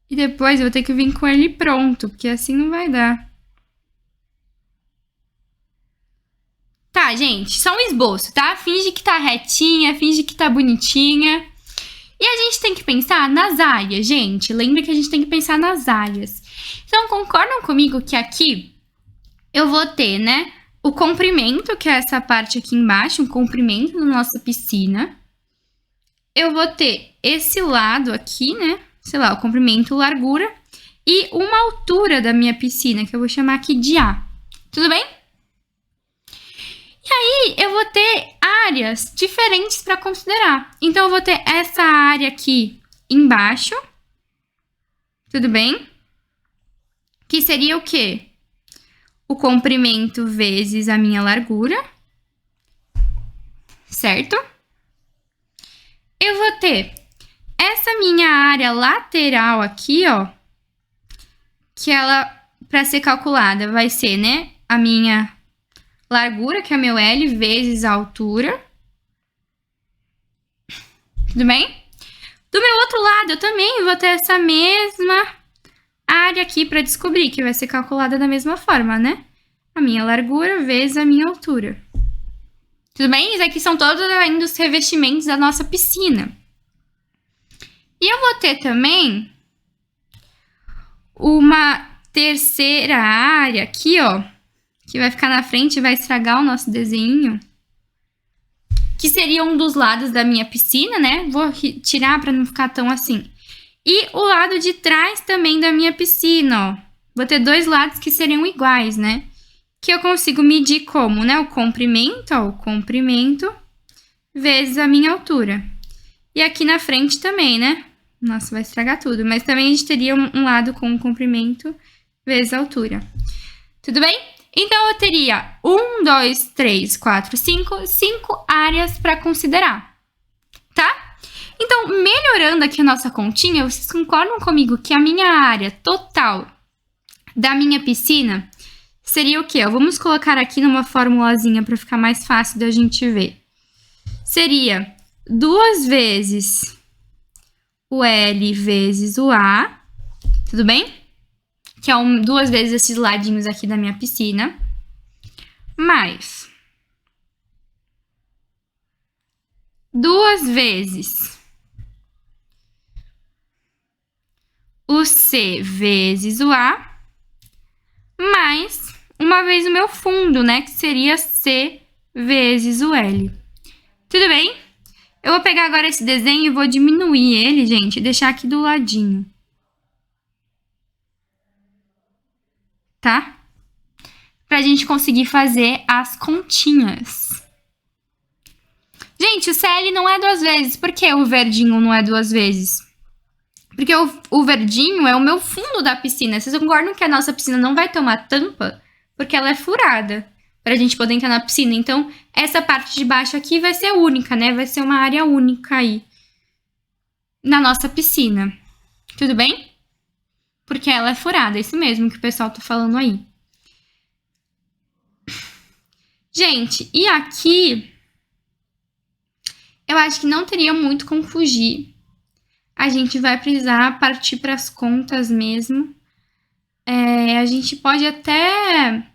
E depois eu vou ter que vir com ele pronto, porque assim não vai dar. tá, gente? Só um esboço, tá? Finge que tá retinha, finge que tá bonitinha. E a gente tem que pensar nas áreas, gente. Lembra que a gente tem que pensar nas áreas. Então, concordam comigo que aqui eu vou ter, né, o comprimento, que é essa parte aqui embaixo, um comprimento da nossa piscina. Eu vou ter esse lado aqui, né, sei lá, o comprimento, largura. E uma altura da minha piscina, que eu vou chamar aqui de A. Tudo bem? E aí, eu vou ter áreas diferentes para considerar. Então, eu vou ter essa área aqui embaixo. Tudo bem? Que seria o quê? O comprimento vezes a minha largura. Certo? Eu vou ter essa minha área lateral aqui, ó. Que ela, para ser calculada, vai ser, né? A minha largura, que é meu L, vezes a altura. Tudo bem? Do meu outro lado, eu também vou ter essa mesma área aqui para descobrir, que vai ser calculada da mesma forma, né? A minha largura vezes a minha altura. Tudo bem? Isso aqui são todos ainda os revestimentos da nossa piscina. E eu vou ter também uma terceira área aqui, ó, que vai ficar na frente e vai estragar o nosso desenho, que seria um dos lados da minha piscina, né? Vou tirar para não ficar tão assim. E o lado de trás também da minha piscina, ó. Vou ter dois lados que seriam iguais, né? Que eu consigo medir como, né? O comprimento, ó, o comprimento vezes a minha altura. E aqui na frente também, né? Nossa, vai estragar tudo. Mas também a gente teria um lado com o comprimento vezes a altura. Tudo bem? Então, eu teria 1, 2, 3, 4, 5 áreas para considerar, tá? Então, melhorando aqui a nossa continha, vocês concordam comigo que a minha área total da minha piscina seria o quê? Vamos colocar aqui numa formulazinha para ficar mais fácil da gente ver. Seria 2 vezes o L vezes o A, tudo bem? Que é 2 vezes esses ladinhos aqui da minha piscina, mais 2 vezes o C vezes o A, mais uma vez o meu fundo, né, que seria C vezes o L. Tudo bem? Eu vou pegar agora esse desenho e vou diminuir ele, gente, e deixar aqui do ladinho. Tá? Pra gente conseguir fazer as continhas. Gente, o CL não é 2 vezes. Por que o verdinho não é 2 vezes? Porque o verdinho é o meu fundo da piscina. Vocês concordam que a nossa piscina não vai ter uma tampa? Porque ela é furada pra gente poder entrar na piscina. Então, essa parte de baixo aqui vai ser única, né? Vai ser uma área única aí na nossa piscina. Tudo bem? Porque ela é furada, é isso mesmo que o pessoal tá falando aí. Gente, e aqui eu acho que não teria muito como fugir. A gente vai precisar partir para as contas mesmo. A gente pode até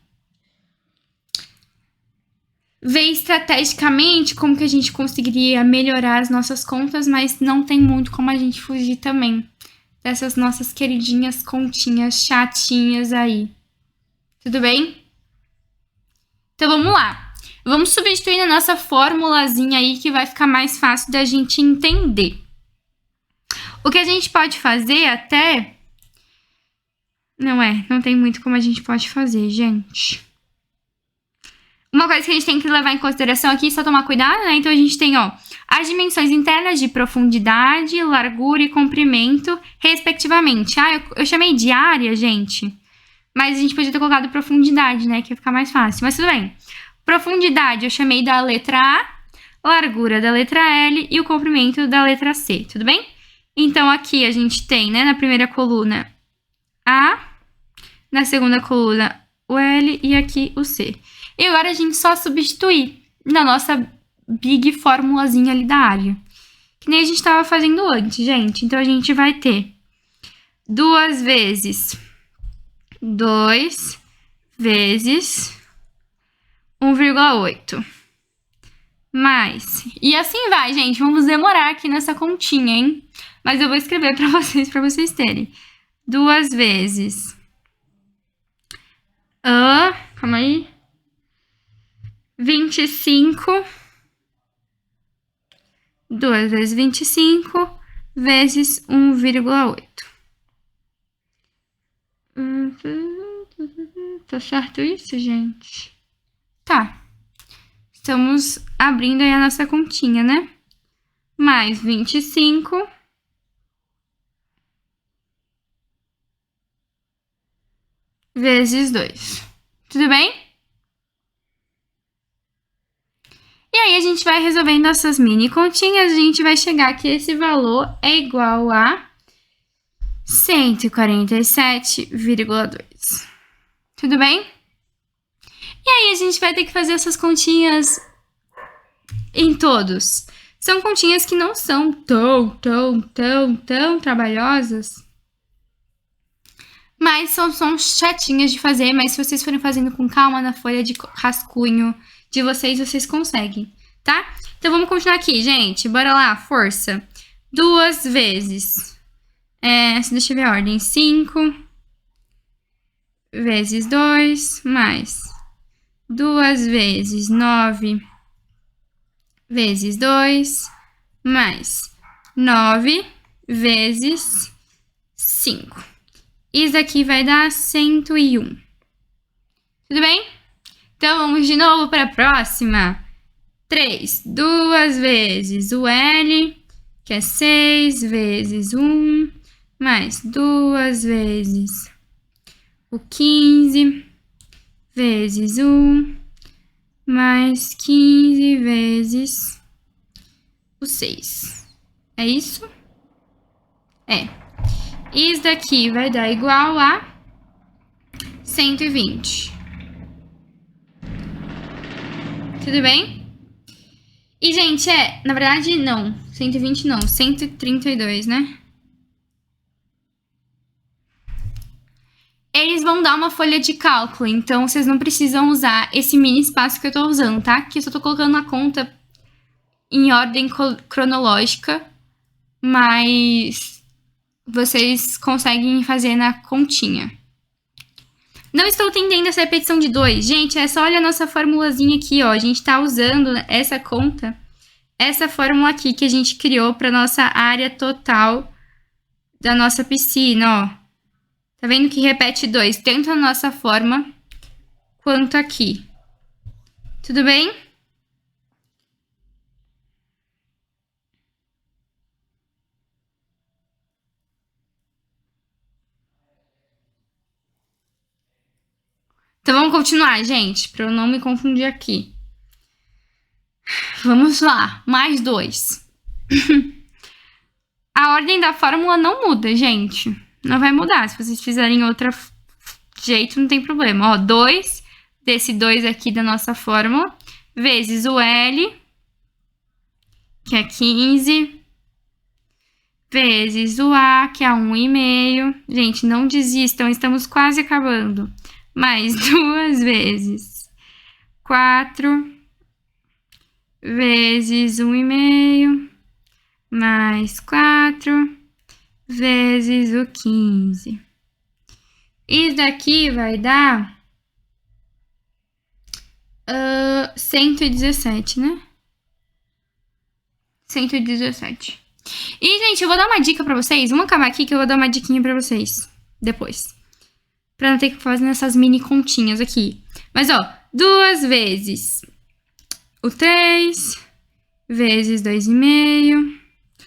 ver estrategicamente como que a gente conseguiria melhorar as nossas contas, mas não tem muito como a gente fugir também dessas nossas queridinhas continhas chatinhas aí. Tudo bem? Então, vamos lá. Vamos substituir a nossa formulazinha aí, que vai ficar mais fácil da gente entender. O que a gente pode fazer até... Não tem muito como a gente pode fazer, gente. Uma coisa que a gente tem que levar em consideração aqui, só tomar cuidado, né? Então, a gente tem, ó, as dimensões internas de profundidade, largura e comprimento, respectivamente. Eu chamei de área, gente, mas a gente podia ter colocado profundidade, né? Que ia ficar mais fácil, mas tudo bem. Profundidade eu chamei da letra A, largura da letra L e o comprimento da letra C, tudo bem? Então, aqui a gente tem, né, na primeira coluna A, na segunda coluna o L e aqui o C. E agora a gente só substituir na nossa big formulazinha ali da área. Que nem a gente estava fazendo antes, gente. Então, a gente vai ter 2 vezes 2 vezes 1,8. Mais. E assim vai, gente. Vamos demorar aqui nessa continha, hein? Mas eu vou escrever pra vocês terem. 2 vezes. Calma aí. 25. 2 vezes 25 vezes 1,8. Tá certo isso, gente? Tá. Estamos abrindo aí a nossa continha, né? Mais 25 vezes 2. Tudo bem? E aí, a gente vai resolvendo essas mini continhas, a gente vai chegar que esse valor é igual a 147,2. Tudo bem? E aí, a gente vai ter que fazer essas continhas em todos. São continhas que não são tão trabalhosas, mas são chatinhas de fazer, mas se vocês forem fazendo com calma na folha de rascunho de vocês conseguem, tá? Então, vamos continuar aqui, gente. Bora lá, força. 2 vezes... deixa eu ver a ordem. 5 vezes 2, mais 2 vezes 9 vezes 2, mais 9 vezes 5. Isso aqui vai dar 101. Tudo bem? Então, vamos de novo para a próxima. 3. 2 vezes o L, que é 6 vezes 1, mais 2 vezes o 15 vezes 1, mais 15 vezes o 6. É isso? É. Isso daqui vai dar igual a 120. Tudo bem? E, gente, na verdade, não. 120 não, 132, né? Eles vão dar uma folha de cálculo, então vocês não precisam usar esse mini espaço que eu tô usando, tá? Que eu só tô colocando na conta em ordem cronológica, mas vocês conseguem fazer na continha. Não estou entendendo essa repetição de 2. Gente, é só olha a nossa formulazinha aqui, ó. A gente tá usando essa conta, essa fórmula aqui que a gente criou para nossa área total da nossa piscina, ó. Tá vendo que repete 2, tanto na nossa forma quanto aqui. Tudo bem? Então, vamos continuar, gente, para eu não me confundir aqui. Vamos lá, mais 2. A ordem da fórmula não muda, gente. Não vai mudar. Se vocês fizerem outro jeito, não tem problema. Ó, 2 desse 2 aqui da nossa fórmula, vezes o L, que é 15, vezes o A, que é 1,5. Gente, não desistam, estamos quase acabando. Mais 2 vezes 4, vezes 1,5, mais 4, vezes o 15. Isso daqui vai dar 117, né? 117. E, gente, eu vou dar uma dica pra vocês. Vamos acabar aqui que eu vou dar uma diquinha pra vocês depois. Pra não ter que fazer essas mini continhas aqui. Mas, ó, 2 vezes o 3, vezes 2,5.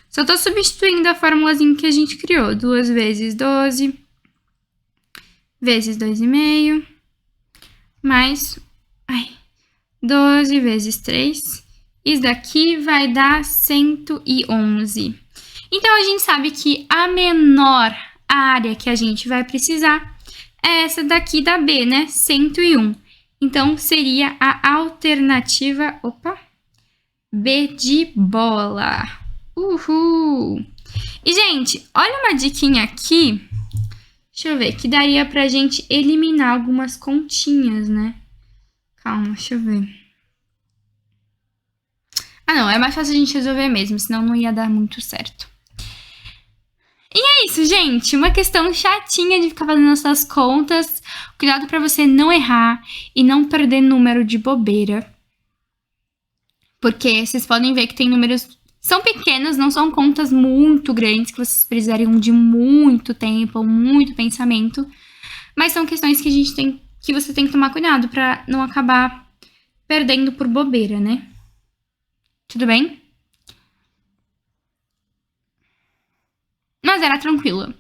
Só tô substituindo a formulazinha que a gente criou. 2 vezes 12, vezes 2,5, mais 12 vezes 3. Isso daqui vai dar 111. Então, a gente sabe que a menor área que a gente vai precisar é essa daqui da B, né? 101. Então, seria a alternativa... Opa! B de bola. Uhul! E, gente, olha uma diquinha aqui. Deixa eu ver, que daria pra gente eliminar algumas continhas, né? Calma, deixa eu ver. Ah, não, é mais fácil a gente resolver mesmo, senão não ia dar muito certo. E é isso, gente. Uma questão chatinha de ficar fazendo essas contas. Cuidado pra você não errar e não perder número de bobeira. Porque vocês podem ver que tem números... São pequenos, não são contas muito grandes que vocês precisariam de muito tempo, muito pensamento. Mas são questões que a gente tem... que você tem que tomar cuidado pra não acabar perdendo por bobeira, né? Tudo bem? Mas era tranquilo.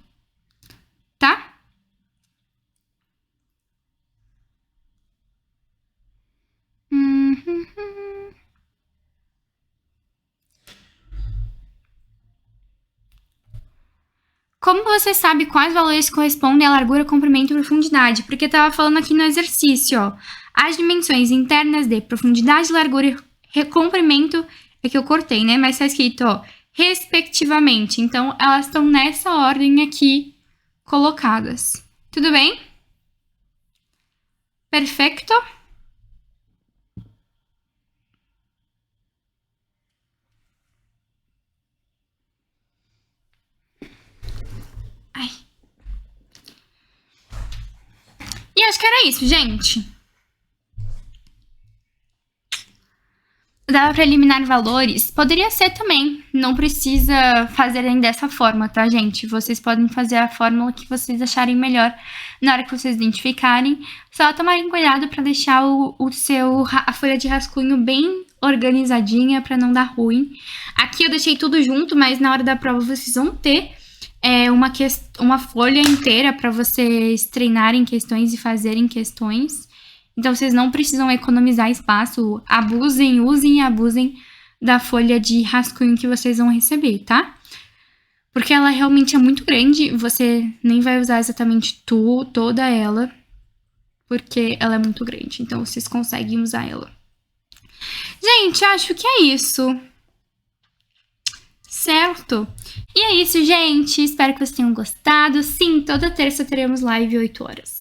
Tá? Como você sabe quais valores correspondem à largura, comprimento e profundidade? Porque tava falando aqui no exercício, ó. As dimensões internas de profundidade, largura e comprimento é que eu cortei, né? Mas tá escrito, ó, respectivamente. Então, elas estão nessa ordem aqui colocadas. Tudo bem? Perfeito? Ai. E acho que era isso, gente. Dava para eliminar valores? Poderia ser também. Não precisa fazerem dessa forma, tá, gente? Vocês podem fazer a fórmula que vocês acharem melhor na hora que vocês identificarem. Só tomarem cuidado para deixar a folha de rascunho bem organizadinha para não dar ruim. Aqui eu deixei tudo junto, mas na hora da prova vocês vão ter uma folha inteira para vocês treinarem questões e fazerem questões. Então, vocês não precisam economizar espaço. Usem e abusem da folha de rascunho que vocês vão receber, tá? Porque ela realmente é muito grande. Você nem vai usar exatamente toda ela. Porque ela é muito grande. Então, vocês conseguem usar ela. Gente, acho que é isso. Certo? E é isso, gente. Espero que vocês tenham gostado. Sim, toda terça teremos live 8 horas.